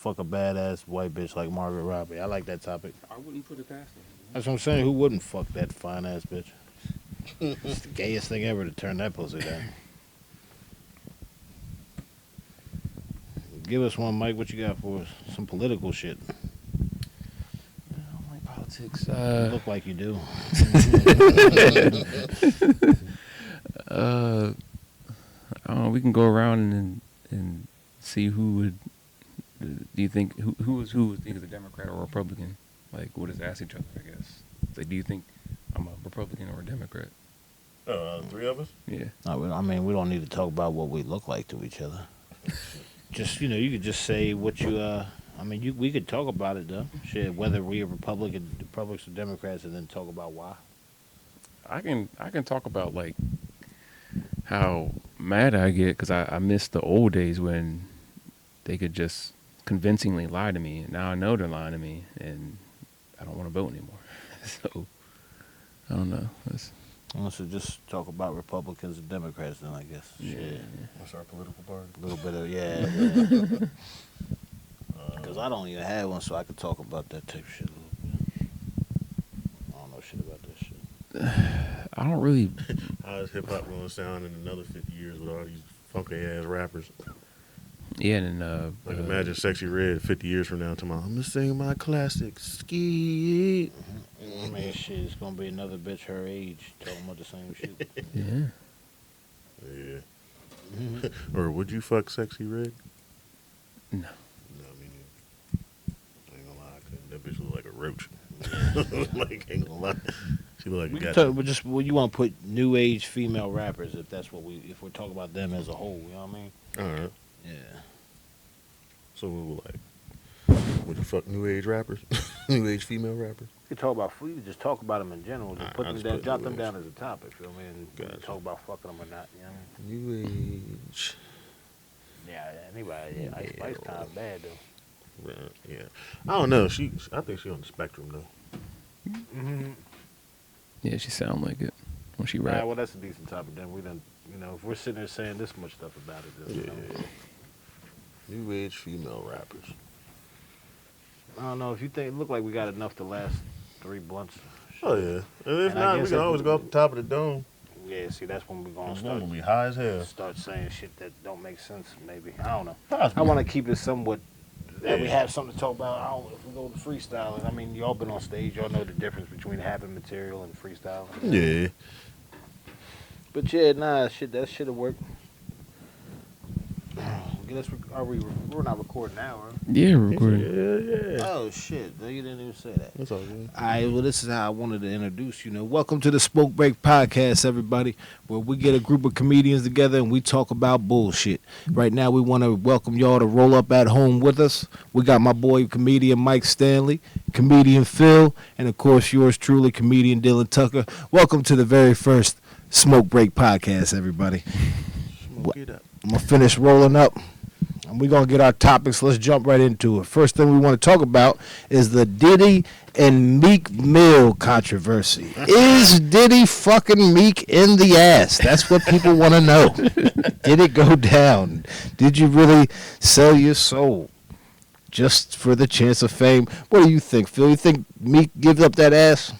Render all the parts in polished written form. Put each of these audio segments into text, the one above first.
fuck a badass white bitch like Margaret Robbie. I like that topic. I wouldn't put it past them. That's what I'm saying. Who wouldn't fuck that fine ass bitch? It's the gayest thing ever to turn that pussy down. Give us one, Mike. What you got for us? Some political shit. I don't like politics. You look like you do. I don't know. We can go around and see who would. Do you think who would think is a Democrat or a Republican? Like, we'll just ask each other, I guess. Like, do you think I'm a Republican or a Democrat? Three of us? Yeah. No, I mean, we don't need to talk about what we look like to each other. Just, you could just say what you, we could talk about it, though. Shit, whether we are Republicans or Democrats, and then talk about why. I can talk about, like, how mad I get because I miss the old days when they could just convincingly lie to me. And now I know they're lying to me, and I don't want to vote anymore. So, I don't know. Unless we just talk about Republicans and Democrats, then I guess. Yeah. Shit. What's our political party? A little bit of, yeah. Because I don't even have one, so I could talk about that type of shit a little bit. I don't know shit about that shit. I don't really. How is hip hop going to sound in another 50 years with all these funky ass rappers? Yeah, and Like imagine Sexy Red 50 years from now tomorrow. I'm just singing my classic ski. I mean, shit, it's going to be another bitch her age talking about the same shit. Yeah. Yeah. Or would you fuck Sexy Red? No. No, I mean, I ain't gonna lie, I couldn't. That bitch look like a roach. Like, ain't gonna lie. She look like We a can goddamn. talk, but just you want to put new age female rappers if that's what if we're talking about them as a whole, you know what I mean? All right. Yeah. So we were like, would you fuck new age rappers? New age female rappers? We could talk about we could just talk about them in general, just put I them just down, put jot new them age. down as a topic, feel me? And we can Gotcha. talk about fucking them or not, you know what I mean? New age. Yeah, anybody, yeah, Ice Spice kind of bad though. Right, yeah. I don't know. I think she on the spectrum though. Yeah, she sound like it when she Right, rap. well, that's a decent topic. Then we done, if we're sitting there saying this much stuff about it, then, Yeah. New age female rappers. I don't know if you think it look like we got enough to last 3 blunts. Oh yeah. And if And I not, we guess can if always we- go up the top of the dome. Yeah, see, that's when we're gonna This start. one will be high as hell. Start saying shit that don't make sense. Maybe I don't know. Possibly. I want to keep it somewhat that we Yeah. have something to talk about. I don't know if we go to freestyling. I mean, y'all been on stage. Y'all know the difference between having material and freestyling. Yeah. But yeah, nah, shit. That should have worked. We're not recording now, right? Yeah, we're recording. Yeah. Oh shit! No, you didn't even say that. That's all good. All right, well, this is how I wanted to introduce you. Welcome to the Smoke Break Podcast, everybody, where we get a group of comedians together and we talk about bullshit. Right now, we want to welcome y'all to roll up at home with us. We got my boy, comedian Mike Stanley, comedian Phil, and of course, yours truly, comedian Dylan Tucker. Welcome to the very first Smoke Break Podcast, everybody. Smoke it up. I'm going to finish rolling up. And we're going to get our topics. Let's jump right into it. First thing we want to talk about is the Diddy and Meek Mill controversy. Is Diddy fucking Meek in the ass? That's what people want to know. Did it go down? Did you really sell your soul just for the chance of fame? What do you think, Phil? You think Meek gives up that ass?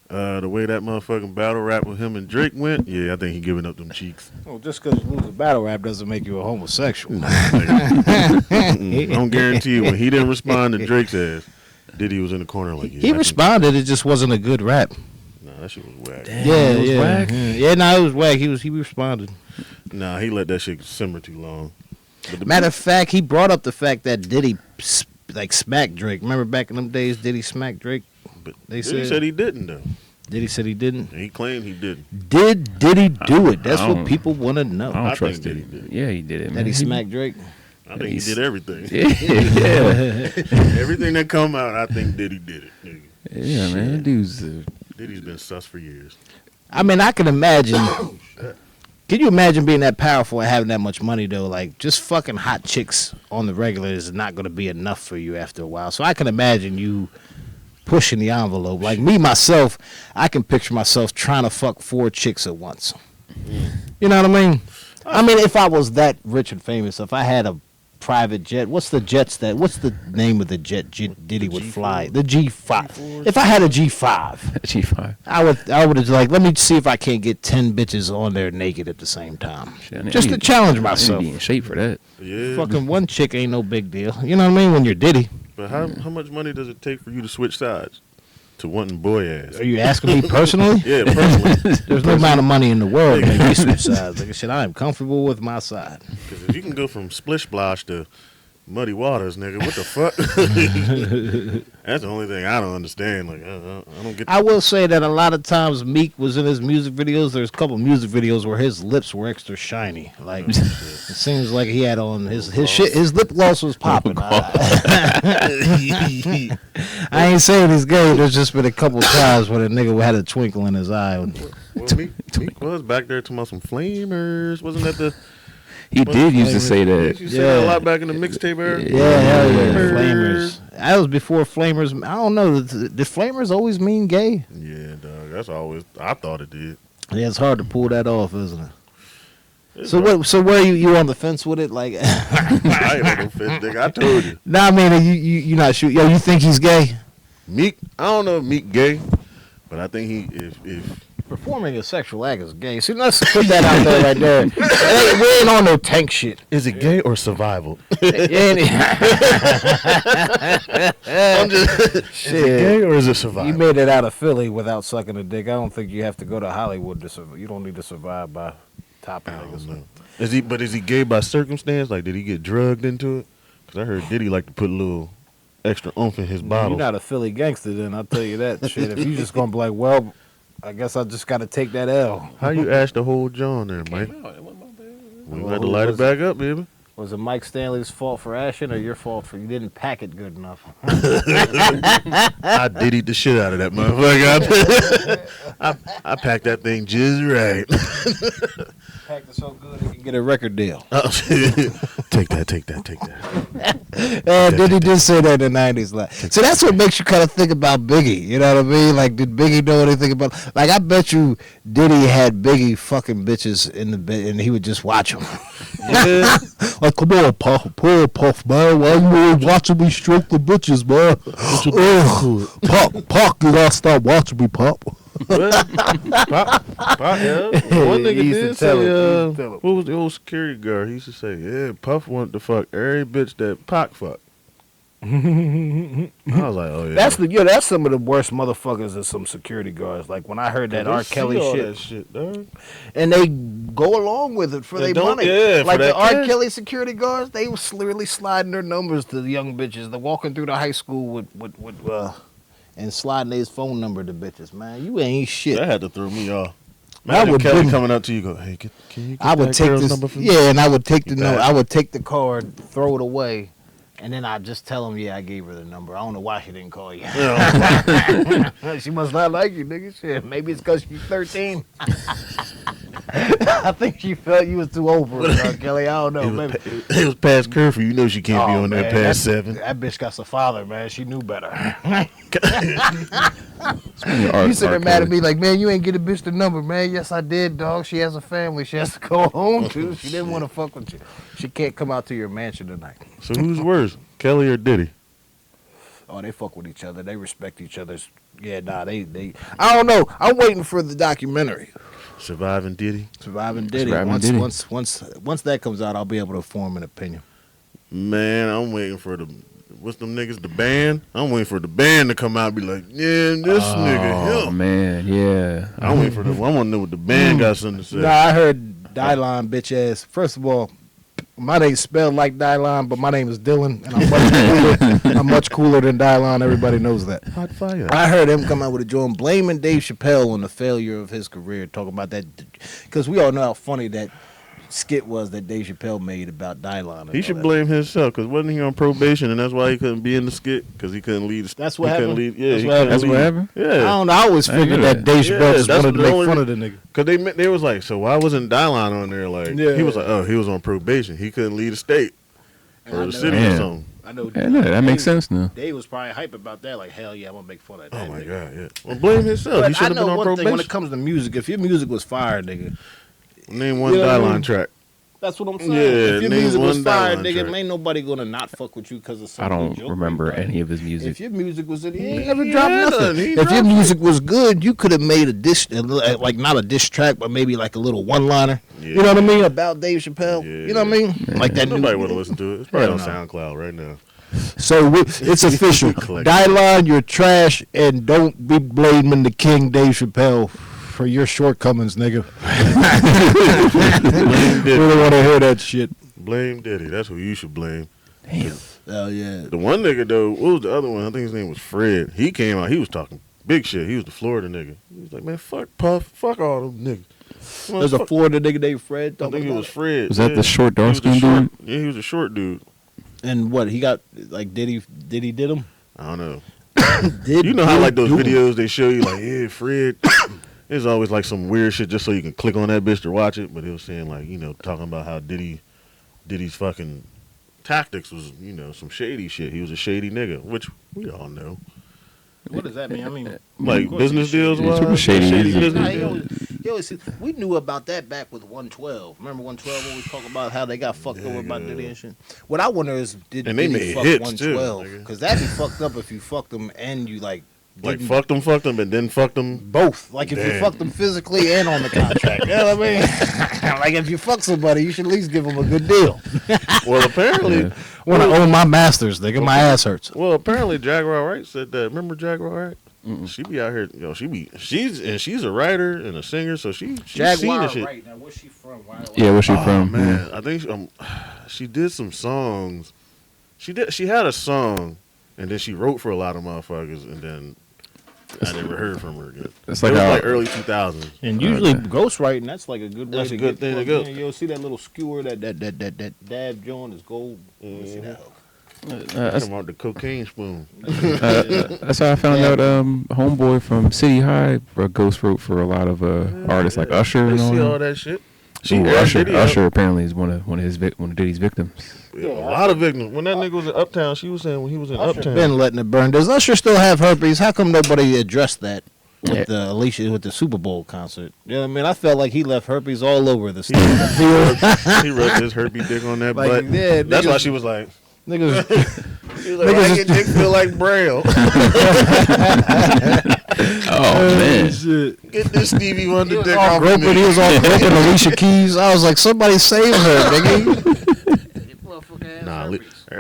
The way that motherfucking battle rap with him and Drake went, yeah, I think he giving up them cheeks. Well, just because you lose a battle rap doesn't make you a homosexual. I don't guarantee you, when he didn't respond to Drake's ass, Diddy was in the corner like, yeah, He responded. It just wasn't a good rap. Nah, that shit was whack. Damn. Yeah, it was yeah, whack? yeah. No, it was whack. He responded. Nah, he let that shit simmer too long. But the Matter of fact, he brought up the fact that Diddy smacked Drake. Remember back in them days, Diddy smacked Drake. but they Diddy said- said he didn't though. Diddy said he didn't. And he claimed he didn't. Did Diddy do it? That's I what don't- people want to I know. don't I trust think it. that he did. Yeah, he did it, man. That he smacked Drake. I think he He's- did everything. Yeah, Everything that come out, I think Diddy did it. Nigga. yeah, man. That dude's. Diddy's been sus for years. I mean, I can imagine. Can you imagine being that powerful and having that much money though? Like, just fucking hot chicks on the regular is not going to be enough for you after a while. So I can imagine you pushing the envelope. Like me myself, I can picture myself trying to fuck 4 chicks at once. You know what I mean? I mean, if I was that rich and famous, if I had a private jet. What's the name of the jet Diddy would G4? fly? The G5. G4? If I had a G5, G5. I would have like, let me see if I can't get 10 bitches on there naked at the same time. Shit, I need- Just I to need- challenge I myself. need to be in shape for that. Yeah. Fucking one chick ain't no big deal. You know what I mean? When you're Diddy. But how much money does it take for you to switch sides to wanting boy ass? Are you asking me personally? Yeah, personally. There's no amount of money in the world to make me switch sides. Like, shit, I am comfortable with my side. Because if you can go from splish splosh to muddy waters, nigga, what the fuck? That's the only thing I don't understand. Like, I don't get. I will say that a lot of times Meek was in his music videos. There's a couple music videos where his lips were extra shiny. Like it seems like he had on his shit. His lip gloss was popping. I ain't saying he's gay. There's just been a couple times where the nigga had a twinkle in his eye. Well, Meek was back there talking about some flamers. Wasn't that the? He did used to say Did that. you say that a Yeah. lot back in the mixtape era? Yeah, hell yeah, Flamers. Flamers. That was before Flamers. I don't know. Did Flamers always mean gay? Yeah, dog. That's always. I thought it did. Yeah, it's hard to pull that off, isn't it? It's So hard. what? So where you on the fence with it? Like, I ain't on no fence, nigga. I told you. nah, I mean, you not sure. Yo, you think he's gay? Meek. I don't know if Meek gay, but I think he if Performing a sexual act is gay. See, let's put that out there right there. We ain't on no tank shit. is it gay or survival? I'm Is it gay or is it survival? You made it out of Philly without sucking a dick. I don't think you have to go to Hollywood to survive. You don't need to survive by topping I don't niggas. know. Is he gay by circumstance? Like, did he get drugged into it? Because I heard Diddy like to put a little extra oomph in his bottle. You're not a Philly gangster, then I'll tell you that shit. If you just gonna be like, well, I guess I just got to take that L. How you ash the whole John there, man? We Well, got to who light it was back up, baby. Was it Mike Stanley's fault for ashing, or your fault for you didn't pack it good enough? I did eat the shit out of that motherfucker. I packed that thing just right. Packed it so good it can get a record deal. Oh, shit. Take that. Did he did say that in the 90s? Like, so that's what makes you kind of think about Biggie. You know what I mean? Like, did Biggie know anything about? Like, I bet you Diddy had Biggie fucking bitches in the bed, and he would just watch them. Yeah. Like, come on, Puff, poor Puff, man. Why you always watching me stroke the bitches, man? Pop, you gotta stop watching me, Pop. Pop, yeah. One nigga He used to did tell say, him, he used to tell him. what was the old security guard? He used to say, yeah, Puff wanted to fuck every bitch that Pac fucked. I was like, oh, yeah. That's some of the worst motherfuckers as some security guards. Like, when I heard that They R. see Kelly all shit. that shit, dog. And they go along with it for They their don't- money. yeah, for like the that R. cash. Kelly security guards, they was literally sliding their numbers to the young bitches. They're walking through the high school with and sliding his phone number to bitches. Man, you ain't shit. That had to throw me off. I Imagine would Kelly do- coming up to you, go, hey, can you get I would that take girl's this, number for me? yeah, and I would take the Get note. that. I would take the card, throw it away, and then I just tell him, yeah, I gave her the number. I don't know why she didn't call you. She must not like you, nigga. Shit, maybe it's because she's 13. I think she felt you was too old for it, R. Kelly. I don't know. Maybe. It was past curfew. You know she can't be Oh, on there man, past that- 7. That bitch got some father, man. She knew better. R. You sitting there R. mad at Kelly. me like, man, you ain't get a bitch the number, man. Yes, I did, dog. She has a family. She has to go home to. She didn't want to fuck with you. She can't come out to your mansion tonight. So who's worse, Kelly or Diddy? Oh, they fuck with each other. They respect each other's. Yeah, nah, they. I don't know. I'm waiting for the documentary. Surviving Diddy? Surviving Diddy. Surviving Diddy. Once that comes out, I'll be able to form an opinion. Man, I'm waiting for what's them niggas, the band? I'm waiting for the band to come out and be like, yeah, this nigga, Oh him. man, yeah. I'm waiting for I want to know what the band got something to say. Nah, I heard Dylon bitch ass. First of all, my name's spelled like Dylon, but my name is Dylan, and I'm much cooler. I'm much cooler than Dylon. Everybody knows that. Hot fire. I heard him come out with a joint blaming Dave Chappelle on the failure of his career, talking about that, because we all know how funny that skit was that Dave Chappelle made about Dylon. and He all should that. blame himself because wasn't he on probation and that's why he couldn't be in the skit because he couldn't lead. That's what he couldn't happened? lead. Yeah, That's he what couldn't That's what lead. happened? I Yeah, don't know. I always I didn't figured know that that. Dave Chappelle Yeah, just that's wanted to the make only fun of the nigga. because they was like, so why wasn't Dylon on there? Like Yeah. he was like, oh, he was on probation. He couldn't lead a state And I or know- the city or Yeah. something. I know. Yeah, no, that makes sense now. Dave was probably hype about that. Like, hell yeah, I'm gonna make fun of that. Oh my nigga. god, yeah. Well, blame himself. But He should I have been know on one thing when probation. it comes to music. If your music was fire, nigga, Name one You know what I Dylon mean? track. That's what I'm saying. Yeah, if your name music was one fire, Dylan nigga, track. ain't nobody gonna not fuck with you because of I something. don't joke remember like that. any of his If music. your music was in, he ain't never He dropped had nothing. none. He If your dropped music was good, you could have made a diss, like not a diss track, but maybe like a little one-liner. Yeah. You know what I mean about Dave Chappelle. Yeah. You know what I mean? Like that. Nobody new- would have listened to it. It's probably on Hell no. SoundCloud right now. So it's official. Collect. Dylon, you're trash, and don't be blaming the king Dave Chappelle for your shortcomings, nigga. Blame Diddy. Really want to hear that shit. Blame Diddy. That's who you should blame. Damn. Oh yeah. The one nigga though, what was the other one? I think his name was Fred. He came out. He was talking big shit. He was the Florida nigga. He was like, man, fuck Puff, fuck all them niggas. There's a Fuck- Florida nigga named Fred. I think it was Fred. Was that the short, He was the dark-skinned short- dude? Yeah, he was a short dude. And what he got? Like did he did him? I don't know. Did You know how did like those do him? videos they show you like, yeah, Fred. There's always like some weird shit just so you can click on that bitch to watch it. But it was saying like, you know, talking about how Diddy's fucking tactics was, you know, some shady shit. He was a shady nigga, which we all know. What does that mean? I mean, Like of course business he's deals Yeah, wise, super shady. business Nah, he deals. always, we knew about that back with 112. Remember 112 always talk about how they got fucked over by Nigga. Diddy and shit. What I wonder is, did And they Diddy made fuck hits, too, 112? nigga. Because that'd be fucked up if you fucked them and you like Like didn't- fucked them, and then fucked them. both. Like if you Damn. fucked them physically and on the contract. You know what I mean? Like if you fuck somebody, you should at least give them a good deal. Well, apparently, Yeah. When I own my masters, nigga, my ass hurts. apparently, Jaguar Wright said that. Remember Jaguar Wright? Mm-mm. She be out here, you know. She's a writer and a singer, so she's seen Jaguar, the shit. right now, where's she from? Yeah, where's she Oh from? man, I think she did some songs. She had a song, and then she wrote for a lot of motherfuckers, and then I never heard from her again. It's It like was how- like early 2000s. And usually ghostwriting, that's like a good way That's to a good get thing to fucked go. in. You'll see that little skewer, that dab joint is gold. Let me see that hook. That's, Come out the cocaine spoon. that's how I found out. Homeboy from City High Ghost wrote for a lot of artists like Usher They and all see all that. that shit. She Ooh, aired Diddy up. Usher apparently is one of Diddy's victims. Yeah, a lot of victims. When that nigga was in Uptown, she was saying when he was in Usher Uptown. been letting it burn. Does Usher still have herpes? How come nobody addressed that with Yeah. the Alicia with the Super Bowl concert? You know what I mean? I felt like he left herpes all over the stage. He rubbed his herpes dick on that Like, butt. yeah, That's why niggas- she was like, Niggas, she was like, Niggas why just- your dick feel like Braille? Oh man, shit. Get this Stevie Wonder He was dick all off of groping. me. He was all groping Alicia Keys. I was like, somebody save her, nigga. Nah,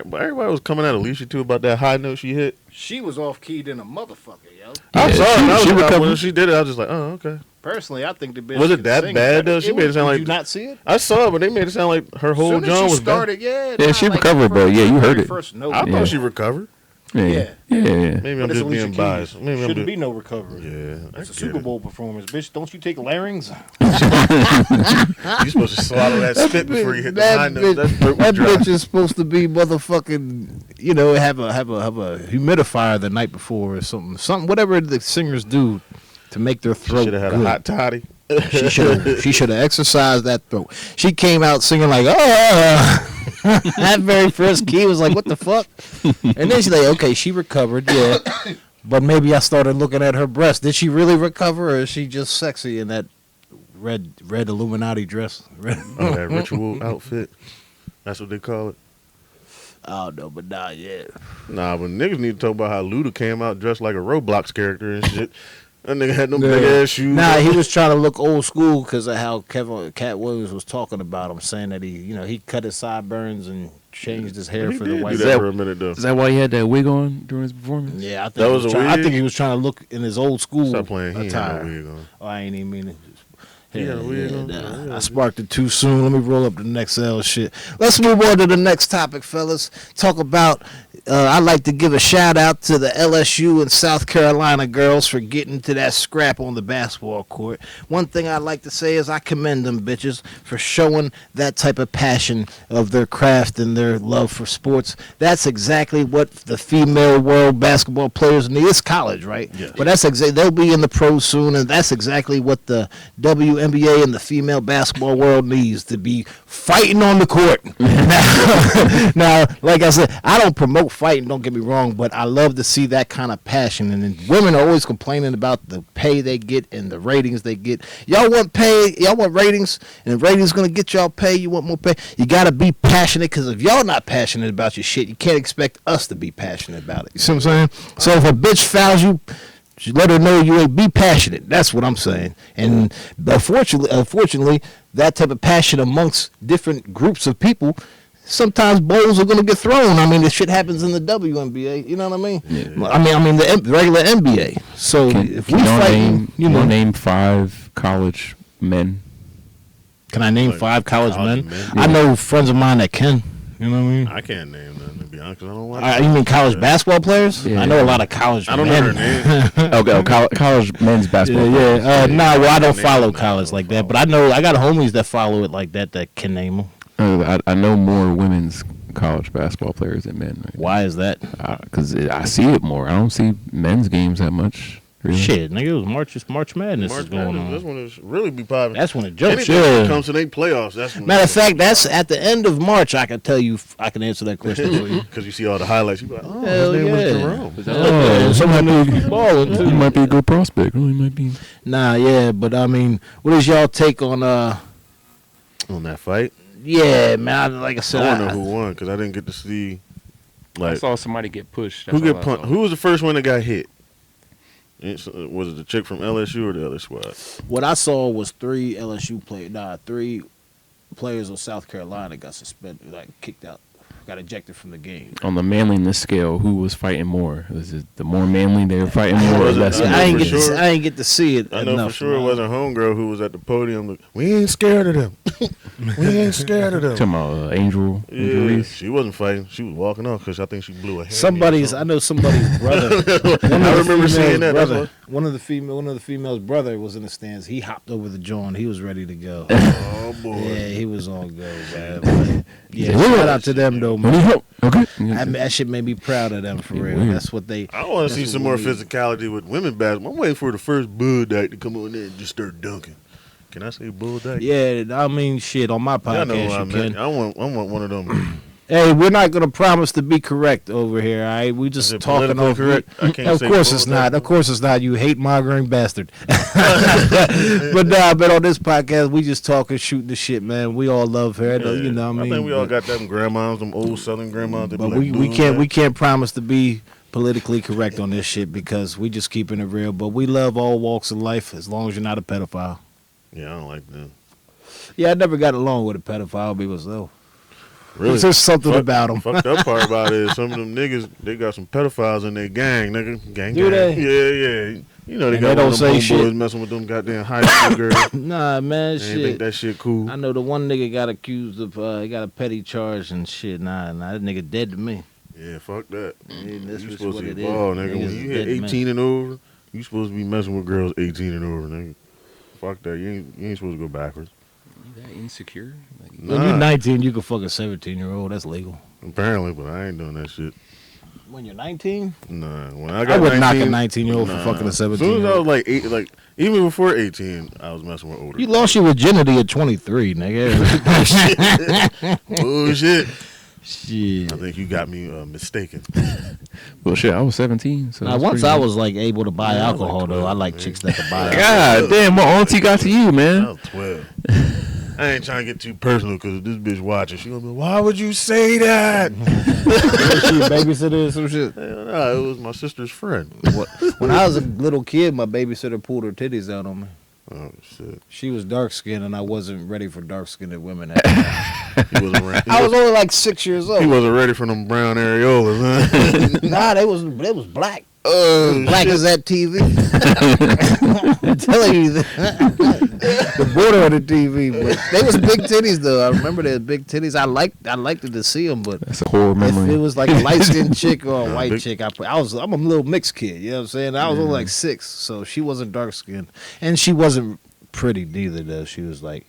but everybody was coming at Alicia too about that high note she hit. She was off keyed in a motherfucker, yo. I Yeah, saw it. and I she was like, recovered. when she did it, I was just like, oh, okay. Personally, I think the bitch Was it could that sing bad, better. though? She made it sound Did like- you not see it? I saw it, but they made it sound like her whole Soon as John she was bad. started, yeah. Yeah, nah, she like recovered, the but yeah, you heard very it. First note. I Yeah. thought she recovered. yeah, Yeah. yeah. Maybe But I'm it's just Alicia being Keys. biased. Maybe I'm Shouldn't just, be no recovery. yeah, I It's a get Super it. Bowl performance, bitch. Don't you take larynx? You supposed to swallow that spit before you hit the high note. That throat was that dry. bitch is supposed to be motherfucking, you know, have a humidifier the night before or something, whatever the singers do to make their She throat should have had good. a hot toddy. She should have exercised that throat. She came out singing like, that very first key was like, what the fuck? And then she's like, okay, she recovered, yeah. But maybe I started looking at her breast. Did she really recover, or is she just sexy in that red Illuminati dress? Oh, that ritual outfit. That's what they call it. I don't know, but nah, yeah. Nah, but niggas need to talk about how Luda came out dressed like a Roblox character and shit. That nigga had them big ass shoes. Nah, he was trying to look old school because of how Cat Williams was talking about him, saying that he cut his sideburns and changed his hair He for did the white. do that for a minute though. Is that why he had that wig on during his performance? Yeah, I think That was a I wig? think he was trying to look in his old school Stop playing. He ain't attire. had no wig on. Oh, I ain't even mean it. He had a wig on? nah, Yeah. I sparked it too soon. Let me roll up the next L shit. Let's move on to the next topic, fellas. Talk about. I'd like to give a shout out to the LSU and South Carolina girls for getting to that scrap on the basketball court. One thing I'd like to say is I commend them bitches for showing that type of passion of their craft and their love for sports. That's exactly what the female world basketball players need. It's college, right? Yes. But that's they'll be in the pros soon, and that's exactly what the WNBA and the female basketball world needs, to be fighting on the court. Now, like I said, I don't promote fighting, don't get me wrong, but I love to see that kind of passion. And then women are always complaining about the pay they get and the ratings they get. Y'all want pay, y'all want ratings, and the ratings going to get y'all pay. You want more pay. You got to be passionate, because if y'all not passionate about your shit, you can't expect us to be passionate about it. You see what I'm saying? So if a bitch fouls you, let her know you ain't. Be passionate. That's what I'm saying. And unfortunately, that type of passion amongst different groups of people, sometimes bowls are going to get thrown. I mean, this shit happens in the WNBA. You know what I mean? Yeah. I mean the regular NBA. So if we fight, name 5 college men. Can I name Like 5 college college men? men? I know friends of mine that can. You know what I mean? I can't name none, to be honest, 'cause I don't watch. You mean college basketball players? Yeah. I know a lot of college I don't men. know their name. Okay, college men's basketball. Yeah. Nah, well, I don't Name follow them. college I like don't that, but I know I got homies that follow it like that can name them. I know more women's college basketball players than men. Right? Why is that? Because I see it more. I don't see men's games that much. Really. Shit, nigga, it was March Madness is March going Madness, on. that's when it's really be popping. That's when it jumps. Anything that Yeah. comes to the playoffs, that's when Matter of fact, that's at the end of March. I can tell you, I can answer that question for you. because you see all the highlights, you be like, oh, Hell his name was yeah. Jerome. Oh, Somebody who's balling He too. might be a good prospect. Oh, he might be. Nah, yeah, but I mean, what is y'all take on? On that fight, Yeah, man. Like I I said, want to know who won because I didn't get to see. I Like saw somebody get pushed. who That's get all I punched? saw. Who was the first one that got hit? Was it the chick from LSU or the other squad? what I saw was 3 players of South Carolina got suspended, like kicked out, got ejected from the game. On the manliness scale, who was fighting more? Was it the more manly they were fighting more, or wasn't- less? Yeah, I ain't for get sure. I ain't get to see it. I know enough, for sure it man. wasn't homegirl who was at the podium. Like, we ain't scared of them. We ain't scared of them. Talking about Angel Yeah, Reese. she wasn't fighting. She was walking off because I think she blew a hand. I know somebody's brother. I remember seeing that. That's Brother, one of the females' brother was in the stands. He hopped over the joint. He was ready to go. Oh boy. Yeah, he was on go, man. But, yeah, shout out to them though, What man. do you hope? Okay. That shit made me proud of them for Yeah, real. weird. That's what they. I want to see That's some what more we need. physicality with women basketball. I'm waiting for the first Bud Dyke to come on there and just start dunking. Can I say Bud Dyke? Yeah, I mean, shit. On my Y'all podcast, know what I you meant. can. I want one of them. Hey, we're not gonna promise to be correct over here. All right, we Is just it talking politically over. correct? I can't Of say course Bud it's Dyke. not. Of course it's not. You hate mongering bastard. But nah, but on this podcast, we just talking, shooting the shit, man. We all love her. Yeah, You know what I mean? think we all But- got them grandmas, them old Southern grandmas. That But be like, we Bud can't Dyke. promise to be politically correct on this shit because we just keeping it real. But we love all walks of life as long as you're not a pedophile. Yeah, I don't like them. Yeah, I never got along with a pedophile because though. Really? There's just something Fuck- about them. Fucked up part about it is some of them niggas, they got some pedophiles in their gang, nigga. Gang, Do gang. they? Yeah, yeah. You know they And got they one don't of them say homeboys shit? messing with them goddamn high school girls. Nah, man, They ain't think shit. that shit cool. I know the one nigga got accused of, he got a petty charge and shit. Nah, that nigga dead to me. Yeah, fuck that. Yeah, that's You just supposed what to it be is. ball, nigga. Niggas When is you dead hit to me. 18 and over, you supposed to be messing with girls 18 and over, nigga. Fuck that. You ain't supposed to go backwards. You that insecure? Like, When you're 19, you can fuck a 17-year-old. That's legal. Apparently, but I ain't doing that shit. When you're 19? Nah. When I I got wouldn't knock a 19, 19-year-old for nah. fucking a As soon as I 17-year-old. was like 8, like even before 18, I was messing with older. You lost your virginity at 23, nigga. Bullshit. Shit. I think you got me mistaken. well, shit, I was 17. So Now, that's once pretty I good. was like able to buy Yeah, I was alcohol, like though, 12, I like man. chicks that could buy alcohol. God damn, what auntie got to you, I man? was 12. I ain't trying to get too personal because if this bitch watching, she gonna be, why would you say that? She a babysitter or some shit. Hell no, it was my sister's friend. When I was a little kid, my babysitter pulled her titties out on me. Oh shit, She was dark skinned, and I wasn't ready for dark skinned women. At the time. he wasn't ready. I was only like 6 years He old. wasn't ready for them brown areolas, huh? Nah, they was black. Oh, Black shit. as that TV. I'm telling you, the border of the TV. But they was big titties though. I remember they was big titties. I liked to see them, but That's a horror if memory. it was like a light skinned chick or a Nah, white big- chick, I'm a little mixed kid. You know what I'm saying? I was only like 6, so she wasn't dark skinned, and she wasn't pretty neither. Though she was like,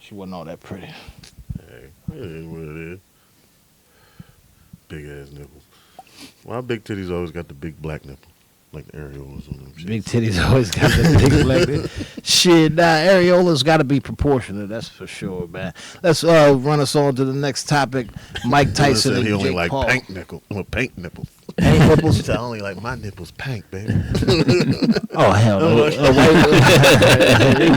she wasn't all that pretty. Hey, it is what it is. Big ass nipples. Why big titties always got the big black nipple? Like the areolas on them shit. Big titties always got the big black. Shit, areolas got to be proportionate. That's for sure, man. Let's run us on to the next topic. Mike Tyson said and he only Jake like Paul. pink nipples. Pink nipples. Pink He nipples. said I only like my nipples pink, baby. Oh hell no!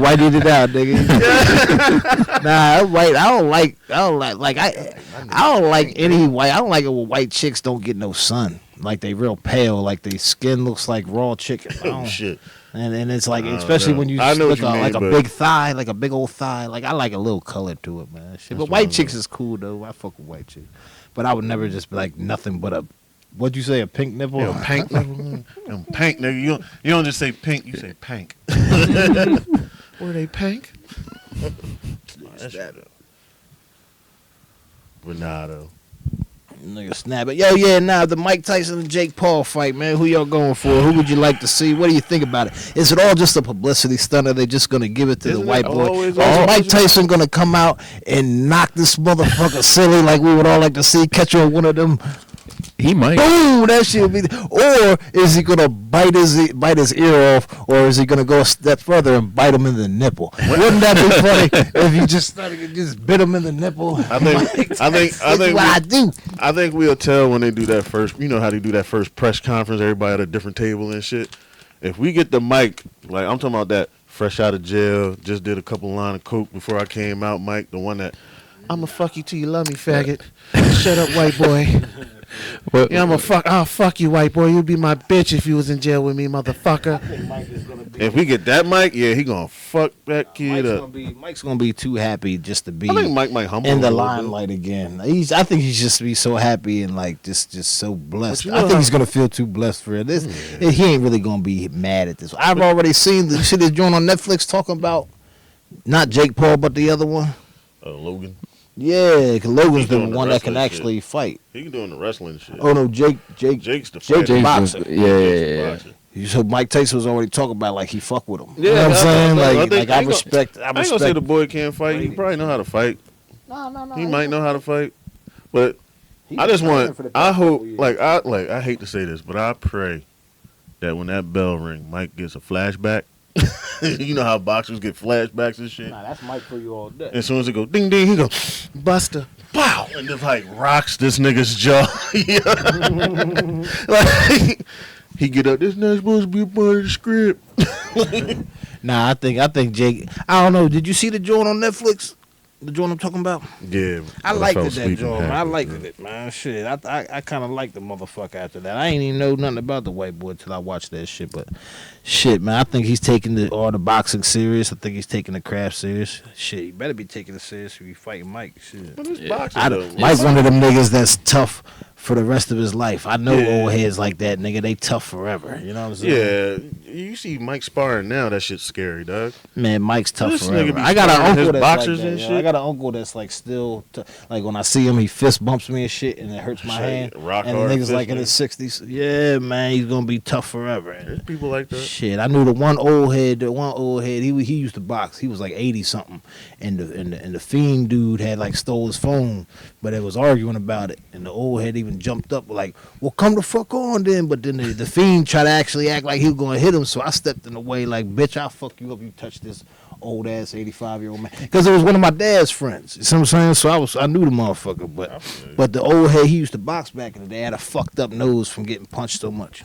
White it out, nigga. Nah, white. I don't like any white. I don't like it when white chicks don't get no sun. Like they real pale. Like their skin looks like raw chicken. Oh shit. And it's like, I don't especially know. when you I know look what you mean, like a but- big thigh, like a big old thigh. Like I like a little color to it, man. Shit. But That's white what I chicks know. is cool though. I fuck with white chicks. But I would never just be like nothing but a. What'd you say? A pink nipple? Yeah, pink nipple. Them pink nigga. You don't just say pink. You say pink. Were they pink? But nah though. Nigga snap it. Yo, yeah, now the Mike Tyson and Jake Paul fight, man. Who y'all going for? Who would you like to see? What do you think about it? Is it all just a publicity stunt, or they just gonna give it to Isn't the white it boy? always Or is always- Mike Tyson gonna come out and knock this motherfucker silly like we would all like to see? Catch on one of them. He might. Boom! That shit would be. Or is he gonna bite his ear off, or is he gonna go a step further and bite him in the nipple? Wouldn't that be funny if you just bit him in the nipple? I think That's what I do. I think we'll tell when they do that first. You know how they do that first press conference, everybody at a different table and shit. If we get the mic, like I'm talking about that fresh out of jail, just did a couple line of coke before I came out, Mike, the one that I'ma fuck you till you love me, faggot. Shut up, white boy. Well, Yeah, I'll fuck you, white boy. You'd be my bitch if you was in jail with me, motherfucker. If we get that mic, yeah, he gonna fuck that kid up. Mike's gonna be too happy just to be I think Mike might humble in him the a little bit. limelight again. I think he's just be so happy and like just so blessed. But you know I think how- he's gonna feel too blessed for it. He ain't really gonna be mad at this. I've already seen the shit that's joint on Netflix talking about not Jake Paul but the other one. Logan, Yeah, 'cause Logan's He's the doing the one that can wrestling actually fight. he can doing the wrestling shit. Oh no, Jake's Jake's the Jake's fighter. boxer. Yeah. So Mike Tyson was already talking about like he fuck with him. Yeah, You know what I'm I saying? think- Like, I think- like I I ain't respect. I I ain't gonna say respect. the boy can't fight. He probably know how to fight. No. He might know how to fight, but I just want. I hope. I hate to say this, but I pray that when that bell ring, Mike gets a flashback. You know how boxers get flashbacks and shit. Nah, that's Mike for you all day. As soon as it go ding ding, he go Buster, pow, and just like rocks this nigga's jaw. Like he get up. This not supposed to be a part of the script. Nah, I think Jake. I don't know. Did you see the joint on Netflix? The joint I'm talking about. Yeah, I fell liked it, that asleep joint. in Man. I half, liked man. it, man. Shit, I kind of liked the motherfucker after that. I ain't even know nothing about the white boy till I watched that shit. But shit, man, I think he's taking all the boxing serious. I think he's taking the craft serious. Shit, he better be taking it serious if you fighting Mike. Shit. But it's Yeah. boxing I though. don't, Mike one of them niggas that's tough for the rest of his life. I know Yeah. old heads like that, nigga. They tough forever. You know what I'm saying? Yeah, you see Mike sparring now. That shit's scary, dog. Man, Mike's tough This forever. nigga be I got an sparring uncle his that's boxers like that, and yo. shit. I got an uncle that's like still like when I see him, he fist bumps me and shit, and it hurts my Shit, hand. rock And the hard niggas fist, like in man. his 60s. Yeah, man, he's gonna be tough forever. There's people like that. Shit, I knew the one old head. He used to box. He was like 80 something, and the fiend dude had like stole his phone, but it was arguing about it, and the old head even jumped up like, "Well, come the fuck on then." But then the fiend tried to actually act like he was gonna hit him, so I stepped in the way like, "Bitch, I'll fuck you up. You touch this old ass 85-year-old man," because it was one of my dad's friends. You see what I'm saying? So I knew the motherfucker, but the old head, he used to box back in the day, had a fucked up nose from getting punched so much.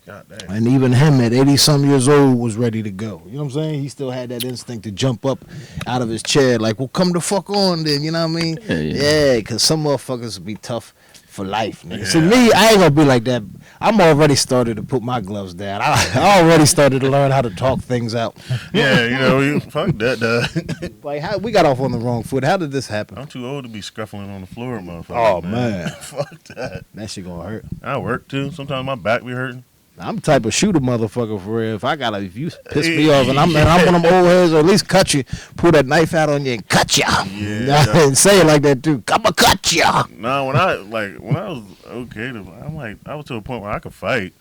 God damn. And even him at 80-some years old was ready to go. You know what I'm saying? He still had that instinct to jump up out of his chair like, well, come the fuck on then. You know what I mean? Yeah. Because some motherfuckers be tough for life, nigga. Yeah. See, me, I ain't going to be like that. I'm already started to put my gloves down. I already started to learn how to talk things out. Yeah, fuck that, dog. Like, how we got off on the wrong foot. How did this happen? I'm too old to be scuffling on the floor, motherfucker. Oh, man. Fuck that. That shit going to hurt. I work too. Sometimes my back be hurting. I'm the type of shooter motherfucker for real. If you piss me off and I'm one of them old heads, or at least cut you, pull that knife out on you and cut you. Yeah. And say it like that too. I'ma cut you. Nah, when I was okay, I was to a point where I could fight,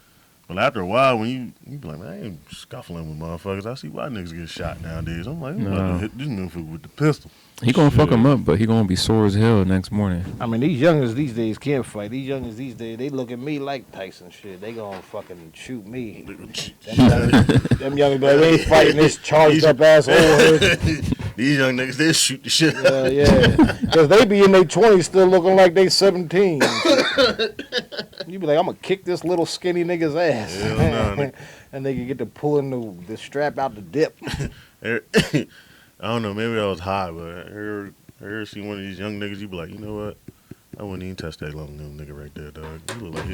But after a while, when you be like, man, I ain't scuffling with motherfuckers. I see why niggas get shot nowadays. I'm like, I'm about to hit this motherfucker with the pistol. He gonna fuck him up, but he gonna be sore as hell next morning. I mean, these youngers these days can't fight. These youngers these days, they look at me like Tyson shit. They gonna fucking shoot me. Them youngers, like, they ain't fighting this charged up ass old head. These young niggas, they shoot the shit. Yeah. Because they be in their 20s still looking like they 17. You be like, I'm gonna kick this little skinny nigga's ass. Hell no, and they can get to pulling the strap out the dip. I don't know, maybe I was high, but I heard see one of these young niggas, you be like, you know what? I wouldn't even touch that long little nigga right there, dog. He look like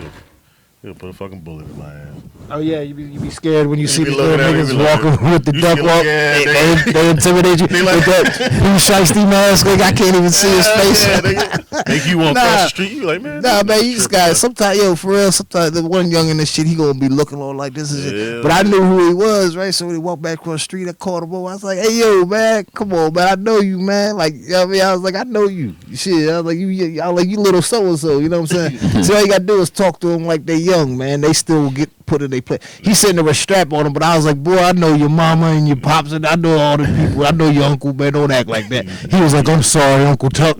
he'll put a fucking bullet in my ass. Oh yeah, you be scared when you see be these little looking at me, niggas be like, walking with the you duck see walk. like, yeah, They intimidate you They like- with that blue shiesty mask. Like, I can't even see his face. Yeah, nigga. Make you walk across the street, you like, man. Nah, this man, nigga you just tripping, got sometimes, yo, for real. Sometimes the one young in this shit, he gonna be looking all like this is Yeah. it. But I knew who he was, right? So when he walked back across the street, I called him over. I was like, hey, yo, man, come on, man, I know you, man. Like, you know what I mean? I was like, I know you. Shit, I was like, you little so and so. You know what I'm saying? So all you gotta do is talk to them like they young, man. They still get put in their place. He's sitting there with a strap on him, but I was like, boy, I know your mama and your pops, and I know all the people. I know your uncle, man. Don't act like that. He was like, I'm sorry, Uncle Tuck.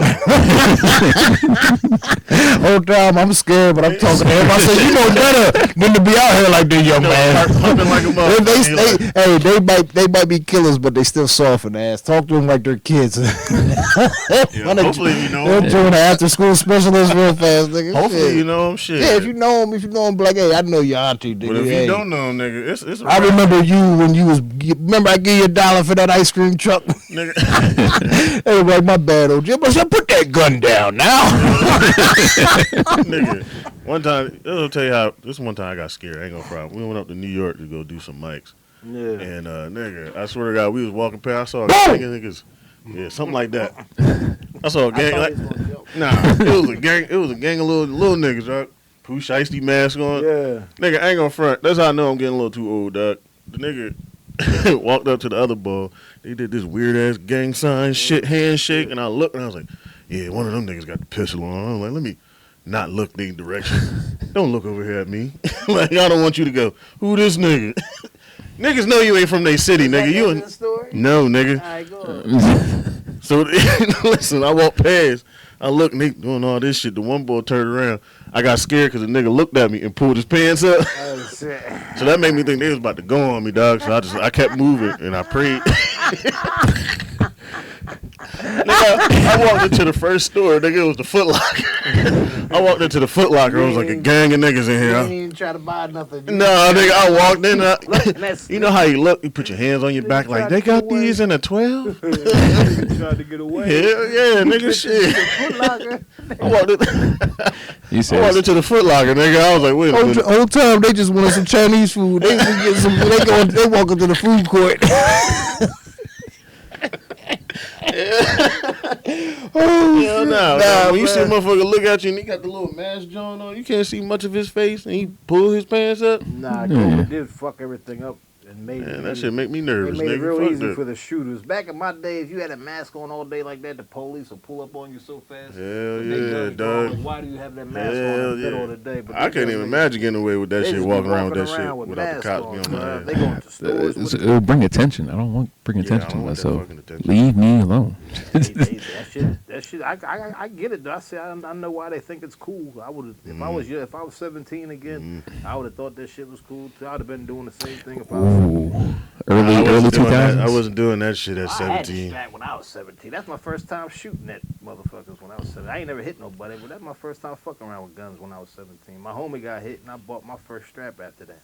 Whole time I'm scared, but I'm talking to him. I said, you know better than to be out here like this, young man. Pumping like a motherfucker. They might be killers, but they still soft in the ass. Talk to them like they're kids. Hopefully you know They're him. doing an after school specialist real fast, nigga. Hopefully Shit. you know him. Shit. Yeah, if you know him, be like, hey, I know your auntie, nigga. But if Hey. you don't know him, nigga, it's a I wrap, remember you when you was. Remember I gave you $1 for that ice cream truck. nigga. Hey, like my bad, old Jim. I said, put that gun down now. Nigga, one time, I'll tell you how. This one time I got scared. I ain't gonna front. We went up to New York to go do some mics, Yeah. and nigga, I swear to God, we was walking past. I saw a gang of niggas. Yeah, something like that. I saw a gang. Like, it was a gang. It was a gang of little niggas, right? Pooh Shiesty mask on. Yeah. Nigga, I ain't gonna front. That's how I know I'm getting a little too old, dog. The nigga walked up to the other ball. They did this weird ass gang sign shit, handshake, and I looked and I was like, yeah, one of them niggas got the pistol on. I was like, let me not look their direction. Don't look over here at me. Like, I don't want you to go, who this nigga? Niggas know you ain't from their city, nigga. You ain't. No, nigga. So, listen, I walked past. I looked and they doing all this shit. The one boy turned around. I got scared because the nigga looked at me and pulled his pants up. Oh, shit. So that made me think they was about to go on me, dog. So I kept moving and I prayed. Nigga, I walked into the first store. Nigga, it was the Foot Locker. I walked into the Foot Locker. It was like a gang of niggas in You here. ain't even try to buy nothing. No, nigga, I walked in. That's- You know how you look? You put your hands on your back like, they got these in a 12? Tried to get away. Hell yeah, nigga, shit. Foot Locker. I walked He I walked says, into the Foot Locker, nigga. I was like, wait a minute. Whole time they just wanted some Chinese food. They get some. They walk into the food court. Hell no. Nah, When you see a man. motherfucker look at you and he got the little mask joint on, you can't see much of his face and he pull his pants up. Nah, Yeah. COVID did fuck everything up and made Man, it. that shit make me It nervous, made it real nigga. Fuck easy that. for the shooters. Back in my day, if you had a mask on all day like that, the police would pull up on you so fast. Hell When they yeah, go, dog. like, why do you have that mask on Hell in the middle yeah. of the day? But I they can't just even be- imagine getting away with that they shit, just be walking around with that walking shit around with without the masks cops on, being on my man. They ass. going to stores with it'll bring attention. I don't want to bring Yeah, I attention don't to want that myself. fucking attention. Leave me alone. that shit. I get it. Though. I say I know why they think it's cool. I would if I was 17 again, I would have thought that shit was cool. Too. I'd have been doing the same thing if I was. Ooh. I Early wasn't doing that. 2000s. I wasn't doing that shit at I had 17. strap when I was 17. That's my first time shooting at motherfuckers when I was 17. I ain't never hit nobody, but that's my first time fucking around with guns when I was 17. My homie got hit, and I bought my first strap after that.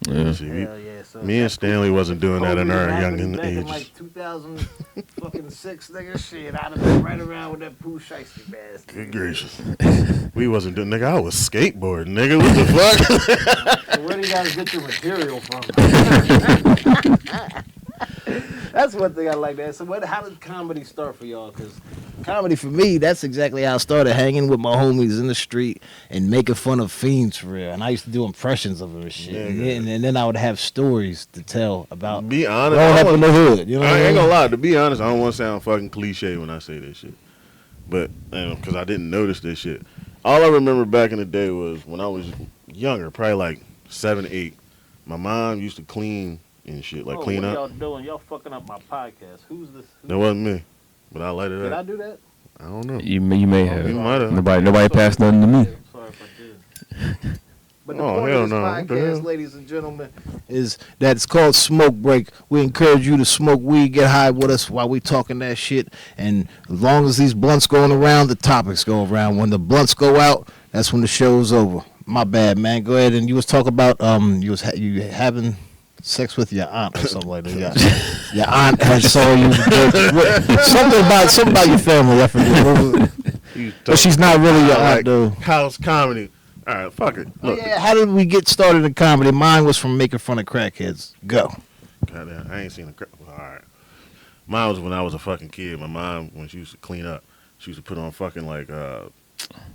Yeah. See, we- Hell yeah. So me and Stanley wasn't doing that in our young back in ages. like 2006, nigga, shit, I'd have been right around with that Pooh Shiesty mask. Good gracious. We wasn't doing, nigga, I was skateboarding, nigga. What the fuck? So where do you guys get your material from? That's one thing I like that. So how did comedy start for y'all? Because comedy for me, that's exactly how I started, hanging with my homies in the street and making fun of fiends for real. And I used to do impressions of them and shit. Yeah, And then I would have stories to tell about Be honest. growing I up in wasn't- the hood. You know what I I ain't mean? gonna lie. To be honest, I don't want to sound fucking cliche when I say this shit, but because I didn't notice this shit. All I remember back in the day was when I was younger, probably like 7, 8. My mom used to clean and shit, like clean what up. y'all doing? Y'all fucking up my podcast. Who's this? That wasn't me, but I lighted Did I up. do that? I don't know. You may have. You might have. Nobody passed nothing to me. I'm sorry if I did. But the Oh, point hell of this no. What the podcast, hell? ladies and gentlemen, is that it's called Smoke Break. We encourage you to smoke weed, get high with us while we talking that shit. And as long as these blunts going around, the topics go around. When the blunts go out, that's when the show's over. My bad, man. Go ahead. And you was talking about you having sex with your aunt or something like that. Yeah. Your aunt had saw you. Something about your family. I forget. What was it? But she's not really your aunt, though. House comedy. All right, fuck it. Look. Yeah, how did we get started in comedy? Mine was from making fun of crackheads. Go. Goddamn, I ain't seen a crap. All right. Mine was when I was a fucking kid. My mom, when she used to clean up, she used to put on fucking like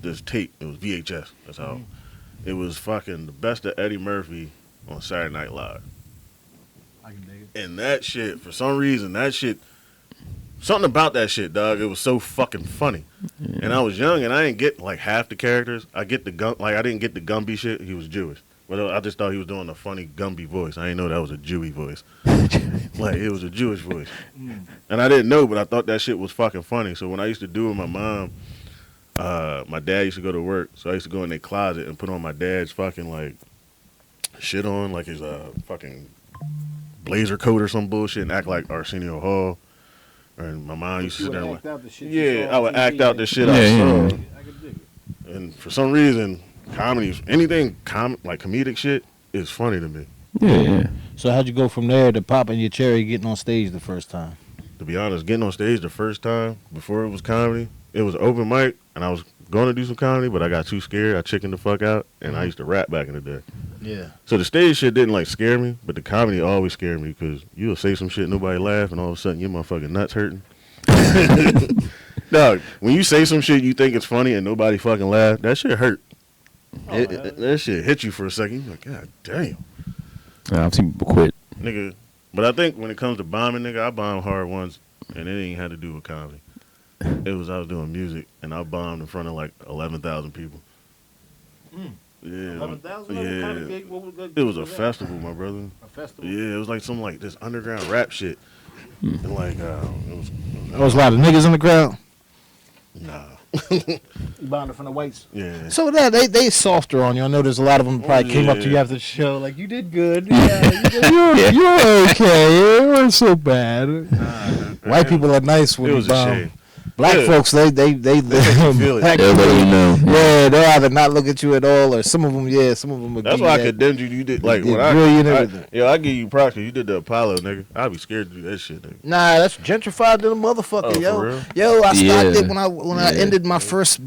this tape. It was VHS. That's how. It was fucking the best of Eddie Murphy on Saturday Night Live. I can dig it. And that shit, for some reason, something about that shit, dog. It was so fucking funny. And I was young, and I didn't get like half the characters. I didn't get the Gumby shit. He was Jewish, but I just thought he was doing a funny Gumby voice. I didn't know that was a Jewy voice. Like it was a Jewish voice, and I didn't know, but I thought that shit was fucking funny. So when I used to do it with my mom, my dad used to go to work, so I used to go in their closet and put on my dad's fucking like shit on, like his fucking blazer coat or some bullshit, and act like Arsenio Hall. And my mom used to sit there and I would act out the shit I saw. I could dig it. And for some reason, anything like comedic shit is funny to me. Yeah. So how'd you go from there to popping your cherry, getting on stage the first time? To be honest, getting on stage the first time, before it was comedy, it was open mic, and I was going to do some comedy, but I got too scared. I chickened the fuck out, and I used to rap back in the day. Yeah. So the stage shit didn't like scare me, but the comedy always scared me because you'll say some shit, nobody laugh, and all of a sudden your motherfucking nuts hurting. Dog, when you say some shit you think it's funny and nobody fucking laugh, that shit hurt. That shit hit you for a second. You're like, God damn. I've seen people quit. Nigga. But I think when it comes to bombing, nigga, I bombed hard once, and it ain't had to do with comedy. I was doing music, and I bombed in front of like 11,000 people. Yeah. 11,000? Yeah. It was a festival, my brother. A festival? Yeah, it was like some like this underground rap shit. And like, There was a lot of niggas in the crowd. nah. You bonded from the whites. Yeah. So that they softer on you. I know there's a lot of them probably came up to you after the show like, you did good. Yeah, you're okay. It wasn't so bad. White people are nice when It you was a bomb. shame. Black Yeah. folks, they feel it. black Everybody people, know. yeah, they'll either not look at you at all, or some of them, some of them. That's why I condemned you. You did like You when did brilliant I everything. I give you props. 'Cause you did the Apollo, nigga. I'd be scared to do that shit, nigga. Nah, that's gentrified to the motherfucker, Oh, yo. for real? Yo, I stopped Yeah. it when I ended my first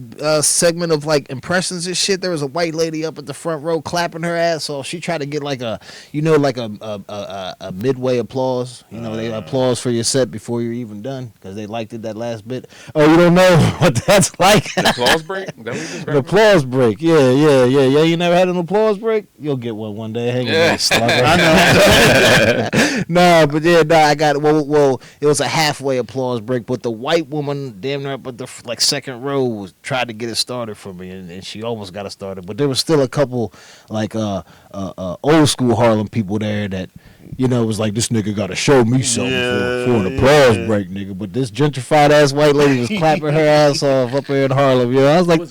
segment of like impressions and shit. There was a white lady up at the front row clapping her ass off. She tried to get like a midway applause. You know, they applause for your set before you're even done because they liked it that last bit. Oh, you don't know what that's like? The applause break? Is that what you An described? applause break. Yeah. You never had an applause break? You'll get one day. Hang Yeah. on, slugger. I know. No, but I got well. It was a halfway applause break, but the white woman, damn near up at the second row, tried to get it started for me, and she almost got it started. But there was still a couple old school Harlem people there that. You know, it was like, this nigga got to show me something for an applause break, nigga. But this gentrified ass white lady was clapping her ass off up here in Harlem. You know, I was like,